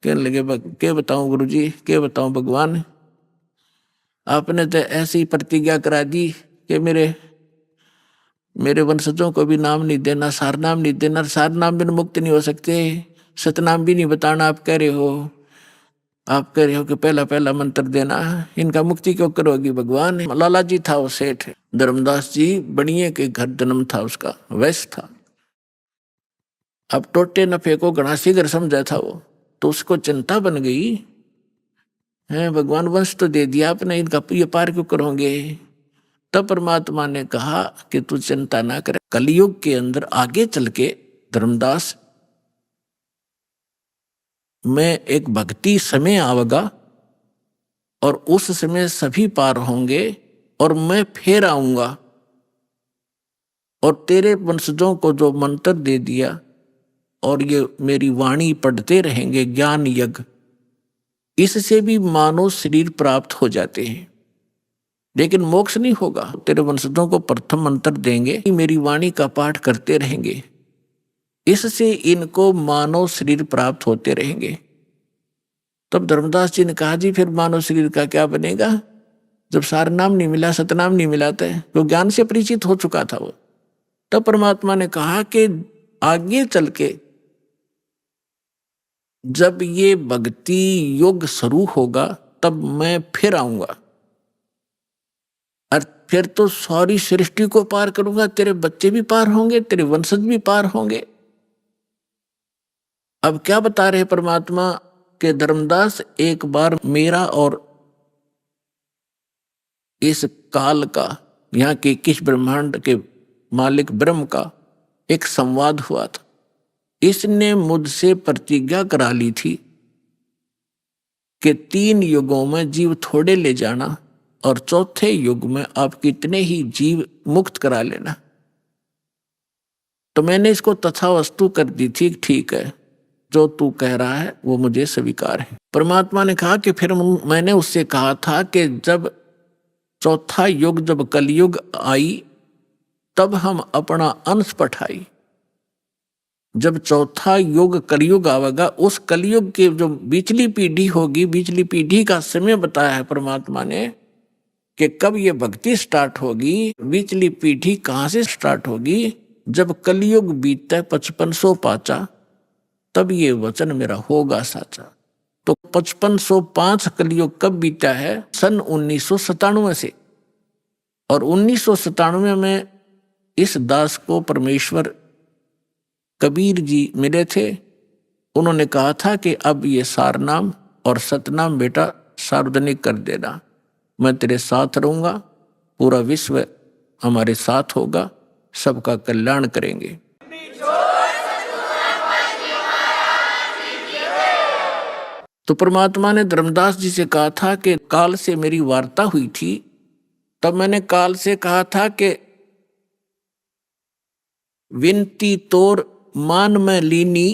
कहने लगे क्या बताऊं गुरुजी, क्या बताऊं भगवान, आपने तो ऐसी ही प्रतिज्ञा करा दी कि मेरे वंशजों को भी नाम नहीं देना, सार नाम नहीं देना, सार नाम बिन मुक्त नहीं हो सकते, सतनाम भी नहीं बताना। आप कह रहे हो कि पहला पहला मंत्र देना, इनका मुक्ति क्यों करोगी भगवान? लाला जी था वो सेठ, धर्मदास जी बनिए के घर जन्म था उसका, वैश्य था। अब टोटे नफे को घना शीघ्र समझा था वो, तो उसको चिंता बन गई है, भगवान वंश तो दे दिया आपने, इनका ये पार क्यों करोगे? तब परमात्मा ने कहा कि तू चिंता ना करे, कलयुग के अंदर आगे चल के धर्मदास मैं एक भक्ति समय आवेगा और उस समय सभी पार होंगे और मैं फिर आऊंगा और तेरे वंशजों को जो मंत्र दे दिया और ये मेरी वाणी पढ़ते रहेंगे ज्ञान यज्ञ, इससे भी मानव शरीर प्राप्त हो जाते हैं, लेकिन मोक्ष नहीं होगा। तेरे वंशजों को प्रथम मंत्र देंगे, मेरी वाणी का पाठ करते रहेंगे, इससे इनको मानव शरीर प्राप्त होते रहेंगे। तब धर्मदास जी ने कहा जी फिर मानव शरीर का क्या बनेगा जब सार नाम नहीं मिला, सतनाम नहीं मिला था, तो ज्ञान से परिचित हो चुका था वो। तब परमात्मा ने कहा कि आगे चल के जब ये भक्ति योग शुरू होगा तब मैं फिर आऊंगा और फिर तो सारी सृष्टि को पार करूंगा, तेरे बच्चे भी पार होंगे, तेरे वंशज भी पार होंगे। अब क्या बता रहे परमात्मा के धर्मदास, एक बार मेरा और इस काल का, यहाँ के किस ब्रह्मांड के मालिक ब्रह्म का एक संवाद हुआ था। इसने मुझसे प्रतिज्ञा करा ली थी कि 3 युगों में जीव थोड़े ले जाना और चौथे युग में आप कितने ही जीव मुक्त करा लेना। तो मैंने इसको तथावस्तु कर दी थी, ठीक है जो तू कह रहा है वो मुझे स्वीकार है। परमात्मा ने कहा कि फिर मैंने उससे कहा था कि जब चौथा युग, जब कलयुग आई तब हम अपना अंश पठाई। जब चौथा युग कलयुग आवेगा, उस कलयुग के जो बीचली पीढ़ी होगी, बीचली पीढ़ी का समय बताया है परमात्मा ने कि कब ये भक्ति स्टार्ट होगी, बीचली पीढ़ी कहाँ से स्टार्ट होगी। जब कलयुग बीतता 5500 पाचा तब ये वचन मेरा होगा साचा। तो 5505 कलयुग कब बीता है? सन 1997 से। और 1997 में इस दास को परमेश्वर कबीर जी मिले थे। उन्होंने कहा था कि अब ये सारनाम और सतनाम बेटा सार्वजनिक कर देना, मैं तेरे साथ रहूंगा, पूरा विश्व हमारे साथ होगा, सबका कल्याण करेंगे। तो परमात्मा ने धर्मदास जी से कहा था कि काल से मेरी वार्ता हुई थी, तब मैंने काल से कहा था कि विनती तोर मान में लीनी,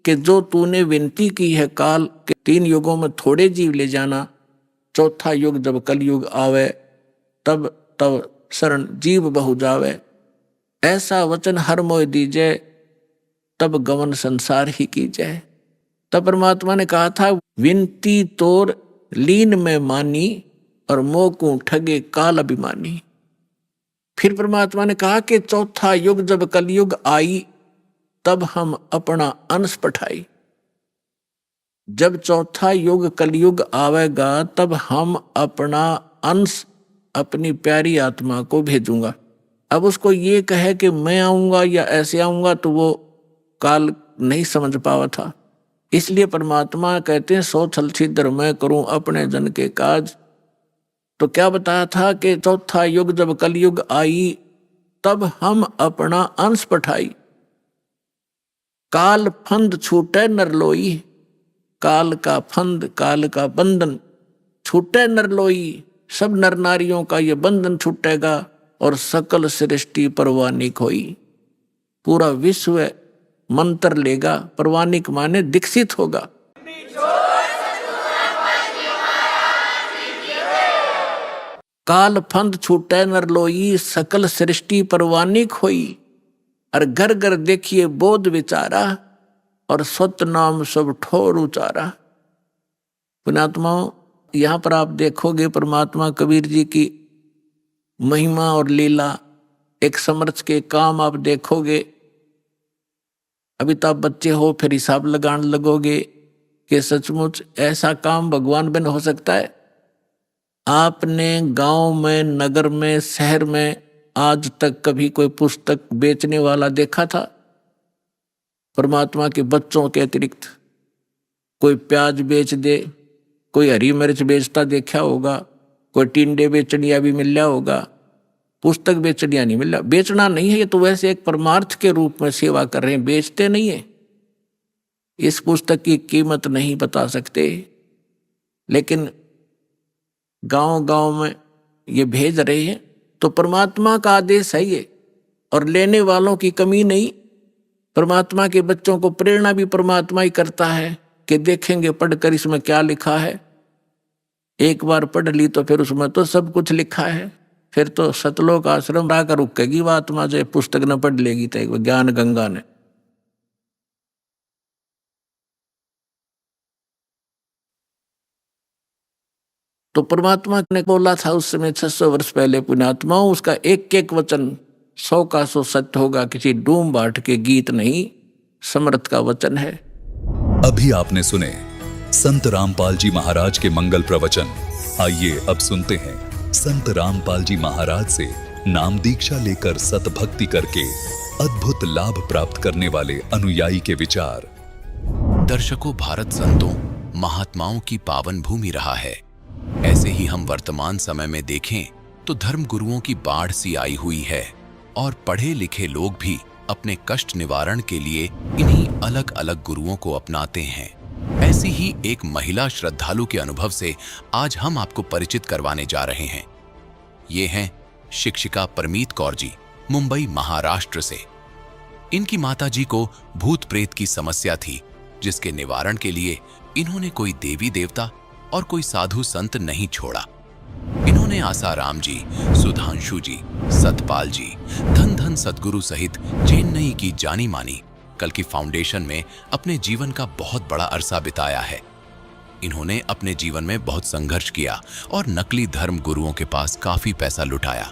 कि जो तूने विनती की है काल के 3 युगों में थोड़े जीव ले जाना, चौथा युग जब कलयुग आवे तब तब शरण जीव बहु जावे, ऐसा वचन हर मोह दीजे, तब गमन संसार ही कीजिए। तब परमात्मा ने कहा था विनती तोर लीन में मानी, और मोह को ठगे काल अभिमानी। फिर परमात्मा ने कहा कि चौथा युग जब कलयुग आई, तब हम अपना अंश पठाई। जब चौथा युग कलयुग आवेगा तब हम अपना अंश अपनी प्यारी आत्मा को भेजूंगा। अब उसको ये कहे कि मैं आऊंगा या ऐसे आऊंगा, तो वो काल नहीं समझ पावा था। इसलिए परमात्मा कहते हैं सो छल छिद्र मैं करूं अपने जन के काज। तो क्या बताया था कि चौथा युग जब कलयुग आई, तब हम अपना अंश पठाई। काल फंद छूटे नरलोई, काल का फंद काल का बंधन छूटे नरलोई, सब नर नारियों का ये बंधन छूटेगा और सकल सृष्टि परवानिक होई। पूरा विश्व मंत्र लेगा, परवानिक माने दीक्षित होगा। काल फंद छूटे नरलोई, सकल सृष्टि परवानिक होई, और घर घर देखिए बोध विचारा, और सत नाम सब ठोर उचारा। पुण्यात्माओं, यहाँ पर आप देखोगे परमात्मा कबीर जी की महिमा और लीला, एक समर्थ के काम आप देखोगे। अभी तो आप बच्चे हो, फिर हिसाब लगाने लगोगे कि सचमुच ऐसा काम भगवान बिन हो सकता है। आपने गांव में, नगर में, शहर में आज तक कभी कोई पुस्तक बेचने वाला देखा था? परमात्मा के बच्चों के अतिरिक्त कोई प्याज बेच दे, कोई हरी मिर्च बेचता देखा होगा, कोई टिंडे बेचनिया भी मिल रहा होगा, पुस्तक बेचनिया नहीं मिल रहा। बेचना नहीं है, ये तो वैसे एक परमार्थ के रूप में सेवा कर रहे हैं, बेचते नहीं है। इस पुस्तक की कीमत नहीं बता सकते, लेकिन गांव गांव में ये भेज रहे हैं। तो परमात्मा का आदेश है ये, और लेने वालों की कमी नहीं। परमात्मा के बच्चों को प्रेरणा भी परमात्मा ही करता है कि देखेंगे पढ़कर इसमें क्या लिखा है। एक बार पढ़ ली तो फिर उसमें तो सब कुछ लिखा है। फिर तो सतलोक आश्रम आकर रुकेगी वो आत्मा, जो पुस्तक न पढ़ लेगी तो ज्ञान गंगा ने। तो परमात्मा ने बोला था उस समय 600 वर्ष पहले, पुण्यात्माओं, उसका एक एक वचन 100 का 100 सत्य होगा, किसी डूम बाट के गीत नहीं, समर्थ का वचन है। अभी आपने सुने संत रामपाल जी महाराज के मंगल प्रवचन। आइए अब सुनते हैं संत रामपाल जी महाराज से नाम दीक्षा लेकर सतभक्ति करके अद्भुत लाभ प्राप्त करने वाले अनुयायी के विचार। दर्शकों, भारत संतों महात्माओं की पावन भूमि रहा है। ऐसे ही हम वर्तमान समय में देखें तो धर्म गुरुओं की बाढ़ सी आई हुई है, और पढ़े लिखे लोग भी अपने कष्ट निवारण के लिए इन्हीं अलग अलग गुरुओं को अपनाते हैं। ऐसी ही एक महिला श्रद्धालु के अनुभव से आज हम आपको परिचित करवाने जा रहे हैं। ये हैं शिक्षिका परमीत कौर जी, मुंबई महाराष्ट्र से। इनकी माताजी को भूत प्रेत की समस्या थी, जिसके निवारण के लिए इन्होंने कोई देवी देवता और कोई साधु संत नहीं छोड़ा। इन्होंने आसाराम जी, सुधांशु जी, सतपाल जी, धन धन सतगुरु सहित चेन्नई की जानी मानी कल्कि फाउंडेशन में अपने जीवन का बहुत बड़ा अरसा बिताया है। इन्होंने अपने जीवन में बहुत संघर्ष किया और नकली धर्म गुरुओं के पास काफी पैसा लुटाया,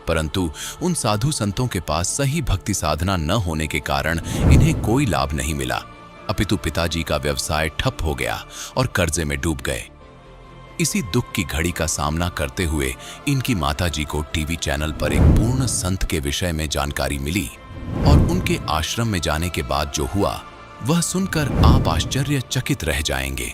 परंतु उन साधु संतों के पास सही भक्ति साधना न होने के कारण इन्हें कोई लाभ नहीं मिला। अपितु पिताजी का व्यवसाय ठप हो गया और कर्जे में डूब गए। इसी दुख की घड़ी का सामना करते हुए इनकी माताजी को टीवी चैनल पर एक पूर्ण संत के विषय में जानकारी मिली और उनके आश्रम में जाने के बाद जो हुआ वह सुनकर आप आश्चर्यचकित रह जाएंगे।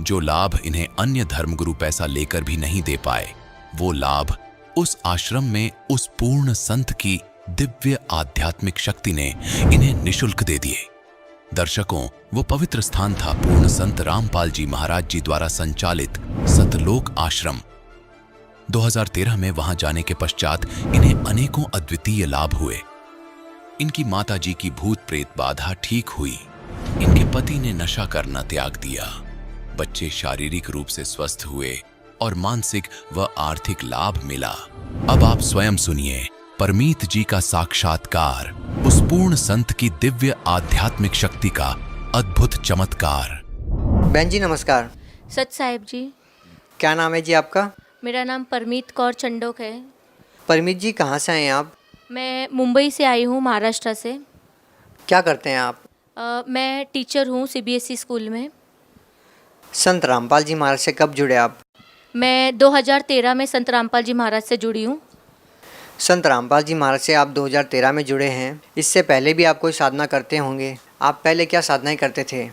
जो लाभ इन्हें अन्य धर्मगुरु पैसा लेकर भी नहीं दे पाए, वो लाभ उस आश्रम में उस पूर्ण संत की दिव्य आध्यात्मिक शक्ति ने इन्हें निशुल्क दे दिए। दर्शकों, वो पवित्र स्थान था पूर्ण संत रामपाल जी महाराज जी द्वारा संचालित सतलोक आश्रम। 2013 में वहां जाने के पश्चात इन्हें अनेकों अद्वितीय लाभ हुए। इनकी माताजी की भूत प्रेत बाधा ठीक हुई, इनके पति ने नशा करना त्याग दिया, बच्चे शारीरिक रूप से स्वस्थ हुए और मानसिक व आर्थिक लाभ मिला। अब आप स्वयं सुनिए परमीत जी का साक्षात्कार, उस पूर्ण संत की दिव्य आध्यात्मिक शक्ति का अद्भुत चमत्कार। बहन जी नमस्कार। सच साहिब जी। क्या नाम है जी आपका? मेरा नाम परमीत कौर चंडोक है। परमीत जी कहाँ से हैं आप? मैं मुंबई से आई हूँ, महाराष्ट्र से। क्या करते हैं आप? मैं टीचर हूँ CBSE स्कूल में। संत रामपाल जी महाराज से कब जुड़े आप? मैं 2013 में संत रामपाल जी महाराज से जुड़ी हूँ। संत रामपाल जी महाराज से आप 2013 में जुड़े हैं। इससे पहले भी आप कोई साधना करते होंगे। आप पहले क्या साधनाएं करते थे?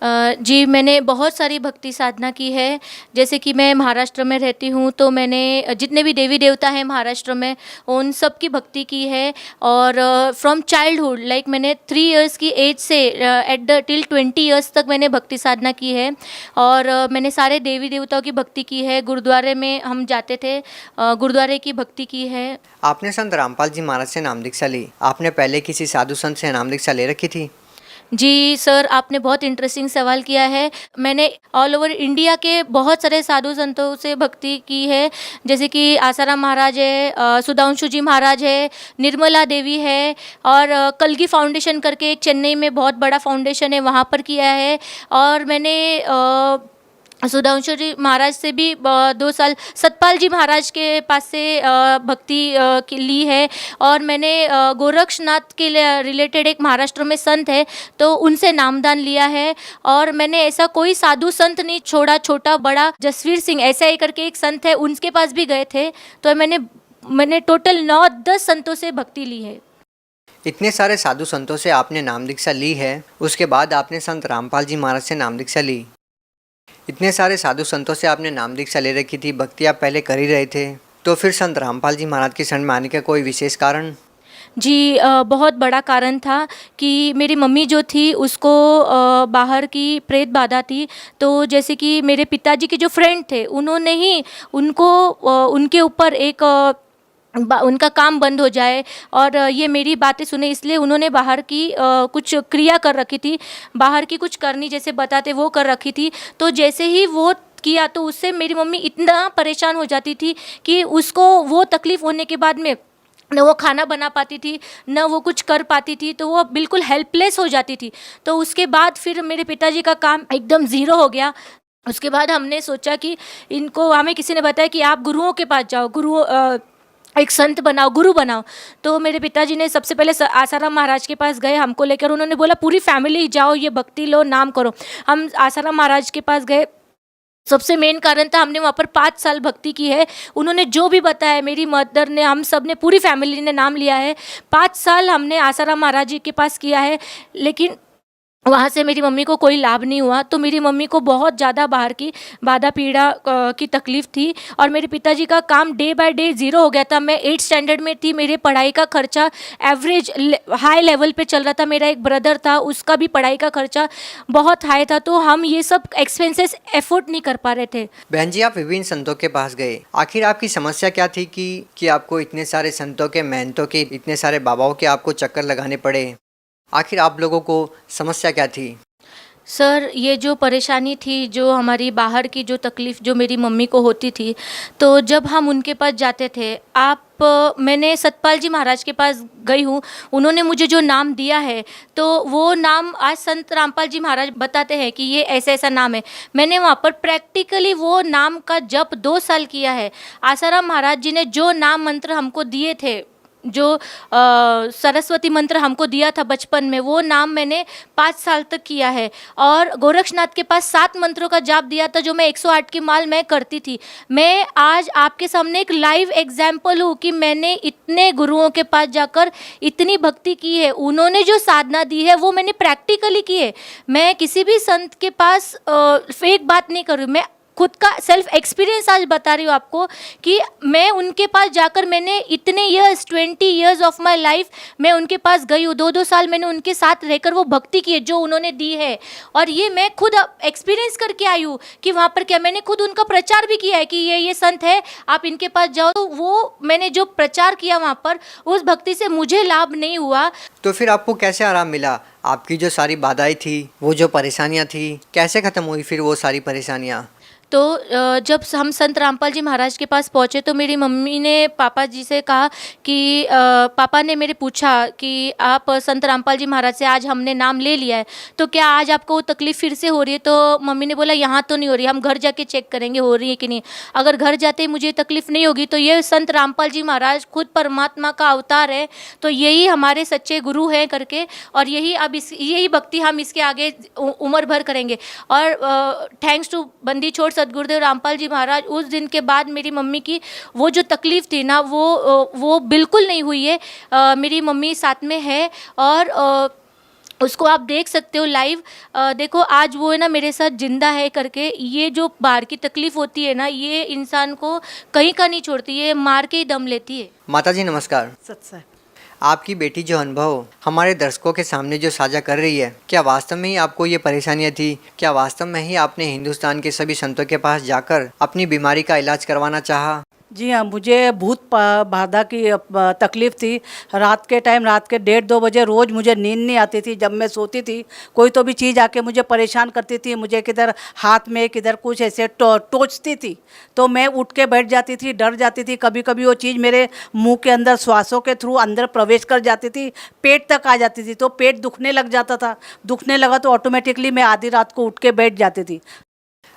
जी, मैंने बहुत सारी भक्ति साधना की है। जैसे कि मैं महाराष्ट्र में रहती हूँ, तो मैंने जितने भी देवी देवता हैं महाराष्ट्र में उन सब की भक्ति की है। और फ्रॉम चाइल्डहुड, लाइक मैंने 3 इयर्स की एज से टिल 20 इयर्स तक मैंने भक्ति साधना की है। और मैंने सारे देवी देवताओं की भक्ति की है। गुरुद्वारे में हम जाते थे, गुरुद्वारे की भक्ति की है। आपने संत रामपाल जी महाराज से नाम दीक्षा ली। आपने पहले किसी साधु संत से नाम दीक्षा ले रखी थी? जी सर, आपने बहुत इंटरेस्टिंग सवाल किया है। मैंने ऑल ओवर इंडिया के बहुत सारे साधु संतों से भक्ति की है। जैसे कि आसाराम महाराज है, सुधांशु जी महाराज है, निर्मला देवी है, और कलगी फाउंडेशन करके एक चेन्नई में बहुत बड़ा फाउंडेशन है, वहाँ पर किया है। और मैंने सुधांशु जी महाराज से भी 2 साल सतपाल जी महाराज के पास से भक्ति ली है। और मैंने गोरक्षनाथ के रिलेटेड एक महाराष्ट्र में संत है, तो उनसे नामदान लिया है। और मैंने ऐसा कोई साधु संत नहीं छोड़ा, छोटा बड़ा। जसवीर सिंह ऐसा ही करके एक संत है, उनके पास भी गए थे। तो मैंने टोटल 9-10 संतों से भक्ति ली है। इतने सारे साधु संतों से आपने नाम दीक्षा ली है, उसके बाद आपने संत रामपाल जी महाराज से नाम दीक्षा ली। इतने सारे साधु संतों से आपने नाम दीक्षा ले रखी थी, भक्ति आप पहले कर ही रहे थे, तो फिर संत रामपाल जी महाराज की शरण में आने का कोई विशेष कारण? जी, बहुत बड़ा कारण था कि मेरी मम्मी जो थी उसको बाहर की प्रेत बाधा थी। तो जैसे कि मेरे पिताजी के जो फ्रेंड थे, उन्होंने ही उनके ऊपर एक उनका काम बंद हो जाए, और ये मेरी बातें सुने, इसलिए उन्होंने बाहर की कुछ क्रिया कर रखी थी, बाहर की कुछ करनी जैसे बताते वो कर रखी थी। तो जैसे ही वो किया तो उससे मेरी मम्मी इतना परेशान हो जाती थी कि उसको वो तकलीफ़ होने के बाद में न वो खाना बना पाती थी, न वो कुछ कर पाती थी, तो वो बिल्कुल हेल्पलेस हो जाती थी। तो उसके बाद फिर मेरे पिताजी का काम एकदम ज़ीरो हो गया। उसके बाद हमने सोचा कि हमें किसी ने बताया कि आप गुरुओं के पास जाओ, एक संत बनाओ, गुरु बनाओ। तो मेरे पिताजी ने सबसे पहले आसाराम महाराज के पास गए हमको लेकर। उन्होंने बोला पूरी फैमिली जाओ, ये भक्ति लो, नाम करो। हम आसाराम महाराज के पास गए। सबसे मेन कारण था, हमने वहाँ पर 5 साल भक्ति की है। उन्होंने जो भी बताया, मेरी मदर ने, हम सब ने, पूरी फैमिली ने नाम लिया है। 5 साल हमने आसाराम महाराज जी के पास किया है, लेकिन वहाँ से मेरी मम्मी को कोई लाभ नहीं हुआ। तो मेरी मम्मी को बहुत ज़्यादा बाहर की बाधा पीड़ा की तकलीफ़ थी, और मेरे पिताजी का काम डे बाय डे ज़ीरो हो गया था। मैं 8th स्टैंडर्ड में थी, मेरे पढ़ाई का खर्चा एवरेज हाई लेवल पे चल रहा था। मेरा एक ब्रदर था, उसका भी पढ़ाई का खर्चा बहुत हाई था, तो हम ये सब एक्सपेंसेस एफोर्ड नहीं कर पा रहे थे। बहन जी, आप विभिन्न संतों के पास गए, आखिर आपकी समस्या क्या थी कि आपको इतने सारे संतों के, महंतों के, इतने सारे बाबाओं के आपको चक्कर लगाने पड़े? आखिर आप लोगों को समस्या क्या थी? सर, ये जो परेशानी थी, जो हमारी बाहर की जो तकलीफ़ जो मेरी मम्मी को होती थी, तो जब हम उनके पास जाते थे, मैंने सतपाल जी महाराज के पास गई हूँ, उन्होंने मुझे जो नाम दिया है, तो वो नाम आज संत रामपाल जी महाराज बताते हैं कि ये ऐसा ऐसा नाम है। मैंने वहाँ पर प्रैक्टिकली वो नाम का जप 2 साल किया है। आसाराम महाराज जी ने जो नाम मंत्र हमको दिए थे, जो सरस्वती मंत्र हमको दिया था बचपन में, वो नाम मैंने 5 साल तक किया है। और गोरक्षनाथ के पास 7 मंत्रों का जाप दिया था, जो मैं 108 की माल मैं करती थी। मैं आज आपके सामने एक लाइव एग्जाम्पल हूँ कि मैंने इतने गुरुओं के पास जाकर इतनी भक्ति की है। उन्होंने जो साधना दी है वो मैंने प्रैक्टिकली की है। मैं किसी भी संत के पास फेक बात नहीं कर रही हूँ, मैं खुद का सेल्फ एक्सपीरियंस आज बता रही हूँ आपको कि मैं उनके पास जाकर मैंने इतने years 20 years of my life मैं उनके पास गई हूँ। 2-2 साल मैंने उनके साथ रहकर वो भक्ति की है जो उन्होंने दी है। और ये मैं खुद एक्सपीरियंस करके आई हूँ कि वहाँ पर क्या, मैंने खुद उनका प्रचार भी किया है कि ये संत है, आप इनके पास जाओ। तो वो मैंने जो प्रचार किया वहाँ पर, उस भक्ति से मुझे लाभ नहीं हुआ। तो फिर आपको कैसे आराम मिला? आपकी जो सारी बाधाएं थी, वो जो परेशानियां थी, कैसे ख़त्म हुई फिर वो सारी परेशानियां? तो जब हम संत रामपाल जी महाराज के पास पहुँचे तो मेरी मम्मी ने पापा जी से कहा कि पापा ने मेरे पूछा कि आप संत रामपाल जी महाराज से आज हमने नाम ले लिया है, तो क्या आज आपको वो तकलीफ़ फिर से हो रही है? तो मम्मी ने बोला यहाँ तो नहीं हो रही, हम घर जाके चेक करेंगे हो रही है कि नहीं। अगर घर जाते मुझे तकलीफ़ नहीं होगी तो ये संत रामपाल जी महाराज खुद परमात्मा का अवतार है, तो यही हमारे सच्चे गुरु हैं करके, और यही भक्ति हम इसके आगे उम्र भर करेंगे। और थैंक्स टू बंदी छोड़ सदगुरुदेव रामपाल जी महाराज, उस दिन के बाद मेरी मम्मी की वो जो तकलीफ़ थी ना वो बिल्कुल नहीं हुई है। मेरी मम्मी साथ में है और उसको आप देख सकते हो लाइव। देखो आज वो है ना मेरे साथ जिंदा है करके। ये जो बाहर की तकलीफ़ होती है ना, ये इंसान को कहीं का नहीं छोड़ती, ये मार के ही दम लेती है। माता जी नमस्कार। सत्संग। आपकी बेटी जो अनुभव हमारे दर्शकों के सामने जो साझा कर रही है, क्या वास्तव में ही आपको ये परेशानियां थी? क्या वास्तव में ही आपने हिंदुस्तान के सभी संतों के पास जाकर अपनी बीमारी का इलाज करवाना चाहा? जी हाँ, मुझे भूत बाधा की तकलीफ़ थी। रात के 1:30-2 बजे रोज़ मुझे नींद नहीं आती थी। जब मैं सोती थी कोई तो भी चीज़ आके मुझे परेशान करती थी, मुझे किधर हाथ में किधर कुछ ऐसे टोचती थी तो मैं उठ के बैठ जाती थी, डर जाती थी। कभी कभी वो चीज़ मेरे मुंह के अंदर श्वासों के थ्रू अंदर प्रवेश कर जाती थी, पेट तक आ जाती थी, तो पेट दुखने लग जाता था। दुखने लगा तो ऑटोमेटिकली मैं आधी रात को उठ के बैठ जाती थी।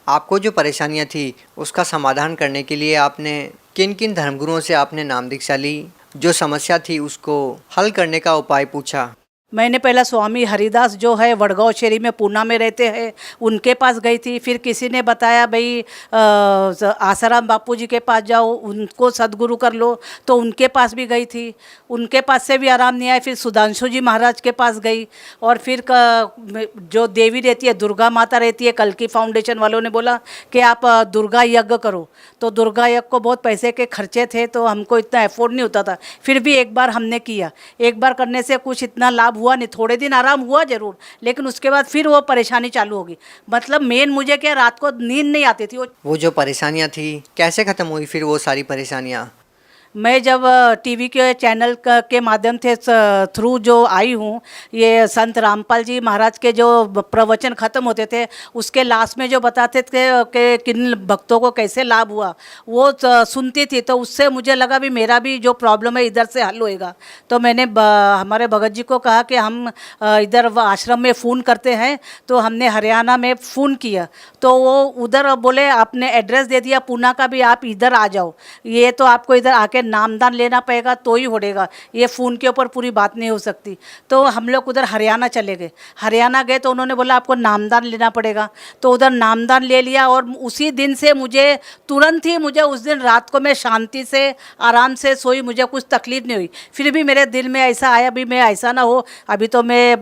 आपको जो परेशानियां थी उसका समाधान करने के लिए आपने किन किन धर्मगुरुओं से आपने नाम दीक्षा ली? जो समस्या थी उसको हल करने का उपाय पूछा? मैंने पहला स्वामी हरिदास जो है वडगांव शहरी में पूना में रहते हैं, उनके पास गई थी। फिर किसी ने बताया भाई आसाराम बापू जी के पास जाओ, उनको सदगुरु कर लो, तो उनके पास भी गई थी। उनके पास से भी आराम नहीं आया। फिर सुधांशु जी महाराज के पास गई और फिर जो देवी रहती है, दुर्गा माता रहती है, कल्कि फाउंडेशन वालों ने बोला कि आप दुर्गा यज्ञ करो। तो दुर्गा यज्ञ को बहुत पैसे के खर्चे थे तो हमको इतना अफोर्ड नहीं होता था। फिर भी एक बार हमने किया। एक बार करने से कुछ इतना लाभ हुआ नहीं, थोड़े दिन आराम हुआ जरूर, लेकिन उसके बाद फिर वो परेशानी चालू होगी। मतलब मेन मुझे क्या, रात को नींद नहीं आती थी। वो जो परेशानियां थी कैसे ख़त्म हुई फिर वो सारी परेशानियां? मैं जब टीवी के चैनल के माध्यम से थ्रू जो आई हूँ, ये संत रामपाल जी महाराज के जो प्रवचन ख़त्म होते थे उसके लास्ट में जो बताते थे कि किन भक्तों को कैसे लाभ हुआ, वो सुनती थी। तो उससे मुझे लगा भी मेरा भी जो प्रॉब्लम है इधर से हल होएगा। तो मैंने हमारे भगत जी को कहा कि हम इधर आश्रम में फ़ोन करते हैं। तो हमने हरियाणा में फ़ोन किया तो वो उधर बोले आपने एड्रेस दे दिया पूना का भी, आप इधर आ जाओ, ये तो आपको इधर आके नामदान लेना पड़ेगा तो ही होगा, ये फ़ोन के ऊपर पूरी बात नहीं हो सकती। तो हम लोग उधर हरियाणा चले गए। हरियाणा गए तो उन्होंने बोला आपको नामदान लेना पड़ेगा। तो उधर नामदान ले लिया और उसी दिन से मुझे तुरंत ही उस दिन रात को मैं शांति से आराम से सोई, मुझे कुछ तकलीफ नहीं हुई। फिर भी मेरे दिल में ऐसा आया भी मैं ऐसा ना हो, अभी तो मैं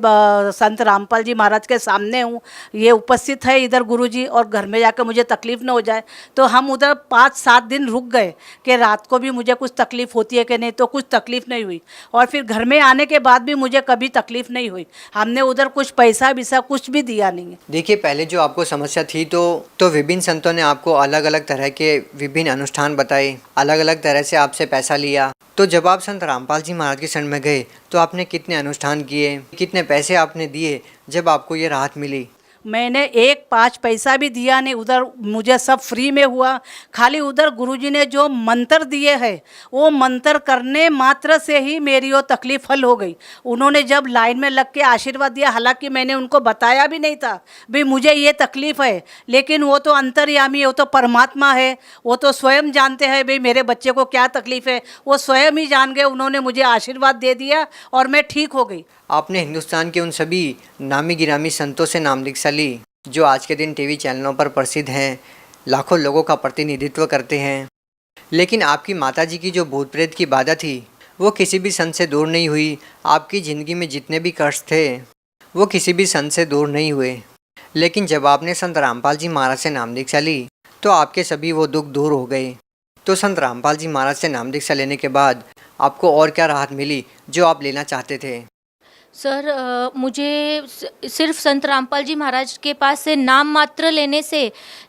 संत रामपाल जी महाराज के सामने हूँ, ये उपस्थित है इधर गुरुजी, और घर में जाकर मुझे तकलीफ़ ना हो जाए। तो हम उधर 5-7 दिन रुक गए कि रात को भी मुझे कुछ तकलीफ़ होती है कि नहीं, तो कुछ तकलीफ़ नहीं हुई। और फिर घर में आने के बाद भी मुझे कभी तकलीफ़ नहीं हुई। हमने उधर कुछ पैसा वैसा कुछ भी दिया नहीं है। देखिए, पहले जो आपको समस्या थी तो विभिन्न संतों ने आपको अलग अलग तरह के विभिन्न अनुष्ठान बताए, अलग अलग तरह से आपसे पैसा लिया। तो जब आप संत रामपाल जी महाराज के शरण में गए तो आपने कितने अनुष्ठान किए, कितने पैसे आपने दिए जब आपको ये राहत मिली? मैंने एक 5 पैसा भी दिया नहीं, उधर मुझे सब फ्री में हुआ। खाली उधर गुरुजी ने जो मंत्र दिए हैं वो मंत्र करने मात्र से ही मेरी वो तकलीफ हल हो गई। उन्होंने जब लाइन में लग के आशीर्वाद दिया, हालांकि मैंने उनको बताया भी नहीं था भाई मुझे ये तकलीफ़ है, लेकिन वो तो अंतर्यामी है, वो तो परमात्मा है, वो तो स्वयं जानते हैं भाई मेरे बच्चे को क्या तकलीफ़ है, वो स्वयं ही जान गए। उन्होंने मुझे आशीर्वाद दे दिया और मैं ठीक हो गई। आपने हिंदुस्तान के उन सभी नामी गिरामी संतों से नाम दीक्षा ली जो आज के दिन टीवी चैनलों पर प्रसिद्ध हैं, लाखों लोगों का प्रतिनिधित्व करते हैं, लेकिन आपकी माताजी की जो भूत प्रेत की बाधा थी वो किसी भी संत से दूर नहीं हुई। आपकी ज़िंदगी में जितने भी कष्ट थे वो किसी भी संत से दूर नहीं हुए, लेकिन जब आपने संत रामपाल जी महाराज से नाम दीक्षा ली तो आपके सभी वो दुख दूर हो गए। तो संत रामपाल जी महाराज से नाम दीक्षा लेने के बाद आपको और क्या राहत मिली जो आप लेना चाहते थे? सर मुझे सिर्फ संत रामपाल जी महाराज के पास से नाम मात्र लेने से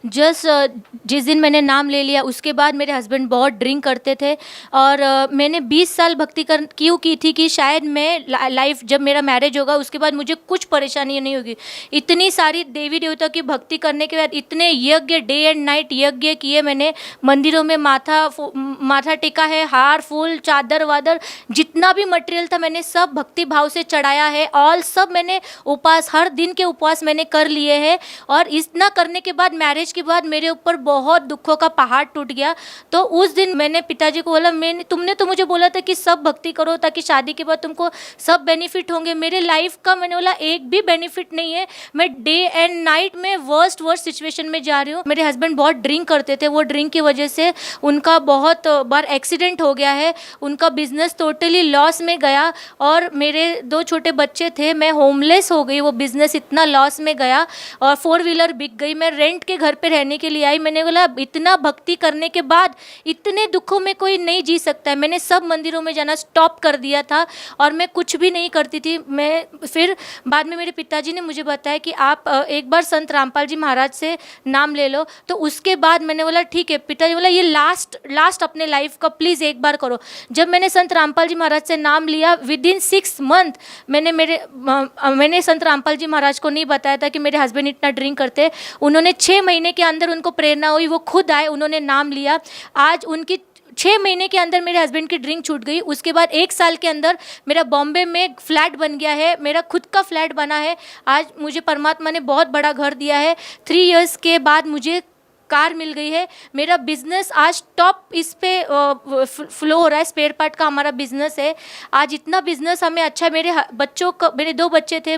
जिस दिन मैंने नाम ले लिया उसके बाद मेरे हस्बैंड बहुत ड्रिंक करते थे और मैंने 20 साल भक्ति क्यों की थी कि शायद मैं लाइफ जब मेरा मैरिज होगा उसके बाद मुझे कुछ परेशानी नहीं होगी। इतनी सारी देवी देवता की भक्ति करने के बाद इतने यज्ञ, डे एंड नाइट यज्ञ किए मैंने, मंदिरों में माथा टेका है, हार फूल चादर वादर जितना भी मटेरियल था मैंने सब भक्ति भाव से चढ़ाया है। ऑल सब मैंने उपवास, हर दिन के उपवास मैंने कर लिए हैं और इतना करने के बाद मैरिज के बाद मेरे ऊपर बहुत दुखों का पहाड़ टूट गया। तो उस दिन मैंने पिताजी को बोला, तुमने तो मुझे बोला था कि सब भक्ति करो ताकि शादी के बाद तुमको सब बेनिफिट होंगे। मेरे लाइफ का मैंने बोला एक भी बेनिफिट नहीं है, मैं डे एंड नाइट में वर्स्ट सिचुएशन में जा रही हूँ। मेरे हस्बैंड बहुत ड्रिंक करते थे, वो ड्रिंक की वजह से उनका बहुत बार एक्सीडेंट हो गया है, उनका बिजनेस टोटली लॉस में गया और मेरे 2 छोटे बच्चे थे, मैं होमलेस हो गई, वो बिजनेस इतना लॉस में गया और 4 व्हीलर बिक गई। मैं रेंट के घर पे रहने के लिए आई। मैंने बोला इतना भक्ति करने के बाद इतने दुखों में कोई नहीं जी सकता है। मैंने सब मंदिरों में जाना स्टॉप कर दिया था और मैं कुछ भी नहीं करती थी। मैं फिर बाद में मेरे पिताजी ने मुझे बताया कि आप एक बार संत रामपाल जी महाराज से नाम ले लो। तो उसके बाद मैंने बोला ठीक है। पिताजी बोला ये लास्ट अपने लाइफ का प्लीज़ एक बार करो। जब मैंने संत रामपाल जी महाराज से नाम लिया विदिन 6 मंथ मैंने संत रामपाल जी महाराज को नहीं बताया था कि मेरे हस्बैंड इतना ड्रिंक करते। उन्होंने 6 महीने के अंदर उनको प्रेरणा हुई, वो खुद आए, उन्होंने नाम लिया। आज उनकी 6 महीने के अंदर मेरे हस्बैंड की ड्रिंक छूट गई। उसके बाद 1 साल के अंदर मेरा बॉम्बे में फ्लैट बन गया है, मेरा खुद का फ्लैट बना है। आज मुझे परमात्मा ने बहुत बड़ा घर दिया है। 3 इयर्स के बाद मुझे कार मिल गई है। मेरा बिजनेस आज टॉप इस पे फ्लो हो रहा है। स्पेयर पार्ट का हमारा बिजनेस है। आज इतना बिजनेस हमें अच्छा है। मेरे 2 बच्चे थे,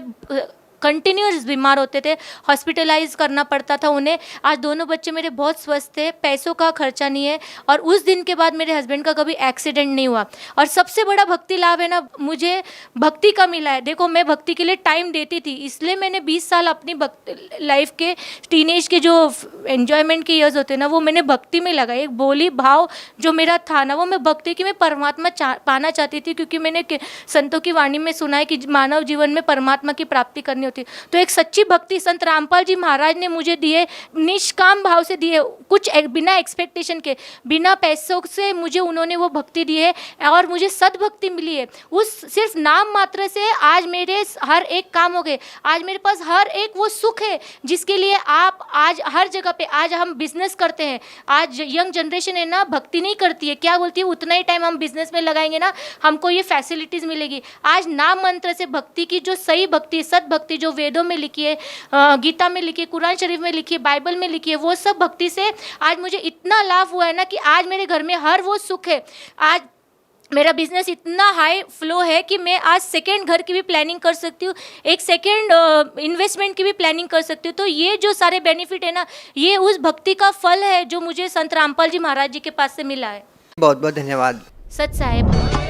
कंटिन्यूस बीमार होते थे, हॉस्पिटलाइज करना पड़ता था उन्हें। आज दोनों बच्चे मेरे बहुत स्वस्थ थे, पैसों का खर्चा नहीं है और उस दिन के बाद मेरे हस्बैंड का कभी एक्सीडेंट नहीं हुआ। और सबसे बड़ा भक्ति लाभ है ना, मुझे भक्ति का मिला है। देखो मैं भक्ति के लिए टाइम देती थी, इसलिए मैंने 20 साल अपनी लाइफ के टीनेज के जो एन्जॉयमेंट के ईयर्स होते हैं ना वो मैंने भक्ति में लगाए। एक बोली भाव जो मेरा था ना वो मैं भक्ति की मैं परमात्मा पाना चाहती थी, क्योंकि मैंने संतों की वाणी में सुना है कि मानव जीवन में परमात्मा की प्राप्ति करनी होती। तो एक सच्ची भक्ति संत रामपाल जी महाराज ने मुझे दिए, निष्काम भाव से दिए, कुछ बिना एक्सपेक्टेशन के, बिना पैसों से मुझे उन्होंने वो भक्ति दी है और मुझे सद्भक्ति मिली है। उस सिर्फ नाम मात्र से आज मेरे हर एक काम हो गए। आज मेरे पास हर एक वो सुख है जिसके लिए आप आज हर जगह पे आज हम बिजनेस करते हैं। आज यंग जनरेशन है ना भक्ति नहीं करती है, क्या बोलती है उतना ही टाइम हम बिजनेस में लगाएंगे ना हमको ये फैसिलिटीज़ मिलेगी। आज नाम मंत्र से भक्ति की जो सही भक्ति, सद्भक्ति जो वेदों में लिखी है, गीता में लिखी है, कुरान शरीफ में लिखी है, बाइबल में लिखी है, वो सब भक्ति से आज मुझे इतना लाभ हुआ है ना कि आज मेरे घर में हर वो सुख है। आज मेरा बिजनेस इतना हाई फ्लो है कि मैं आज सेकेंड घर की भी प्लानिंग कर सकती हूँ, एक सेकेंड इन्वेस्टमेंट की भी प्लानिंग कर सकती हूँ। तो ये जो सारे बेनिफिट है ना ये उस भक्ति का फल है जो मुझे संत रामपाल जी महाराज जी के पास से मिला है। बहुत बहुत धन्यवाद। सच साहेब।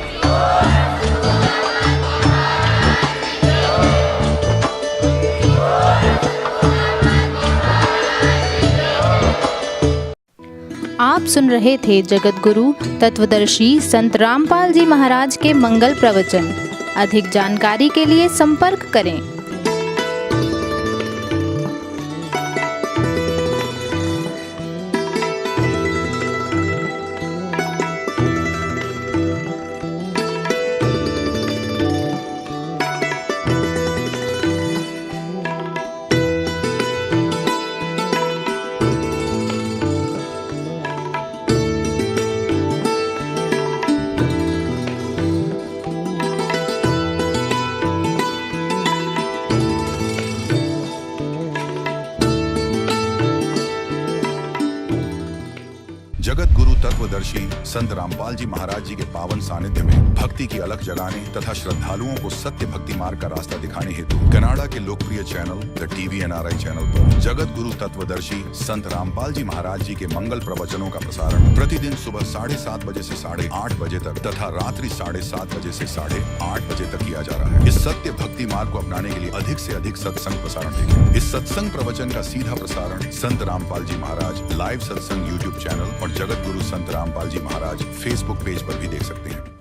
आप सुन रहे थे जगत गुरु तत्वदर्शी संत रामपाल जी महाराज के मंगल प्रवचन। अधिक जानकारी के लिए संपर्क करें। तत्वदर्शी संत रामपाल जी महाराज जी के पावन सानिध्य में भक्ति की अलख जगाने तथा श्रद्धालुओं को सत्य भक्ति मार्ग का रास्ता दिखाने हेतु कनाडा के लोकप्रिय channel the TV NRI channel पर जगत गुरु तत्वदर्शी संत रामपाल जी महाराज जी के मंगल प्रवचनों का प्रसारण प्रतिदिन सुबह 7:30 बजे से 8:30 बजे तक तथा रात्रि 7:30 बजे से 8:30 बजे तक किया जा रहा है। इस सत्य भक्ति मार्ग को अपनाने के लिए अधिक से अधिक सत्संग प्रसारण देखें। इस सत्संग प्रवचन का सीधा प्रसारण संत रामपाल जी महाराज लाइव सत्संग YouTube चैनल और जगत गुरु संत रामपाल जी महाराज Facebook पेज पर भी देख सकते हैं।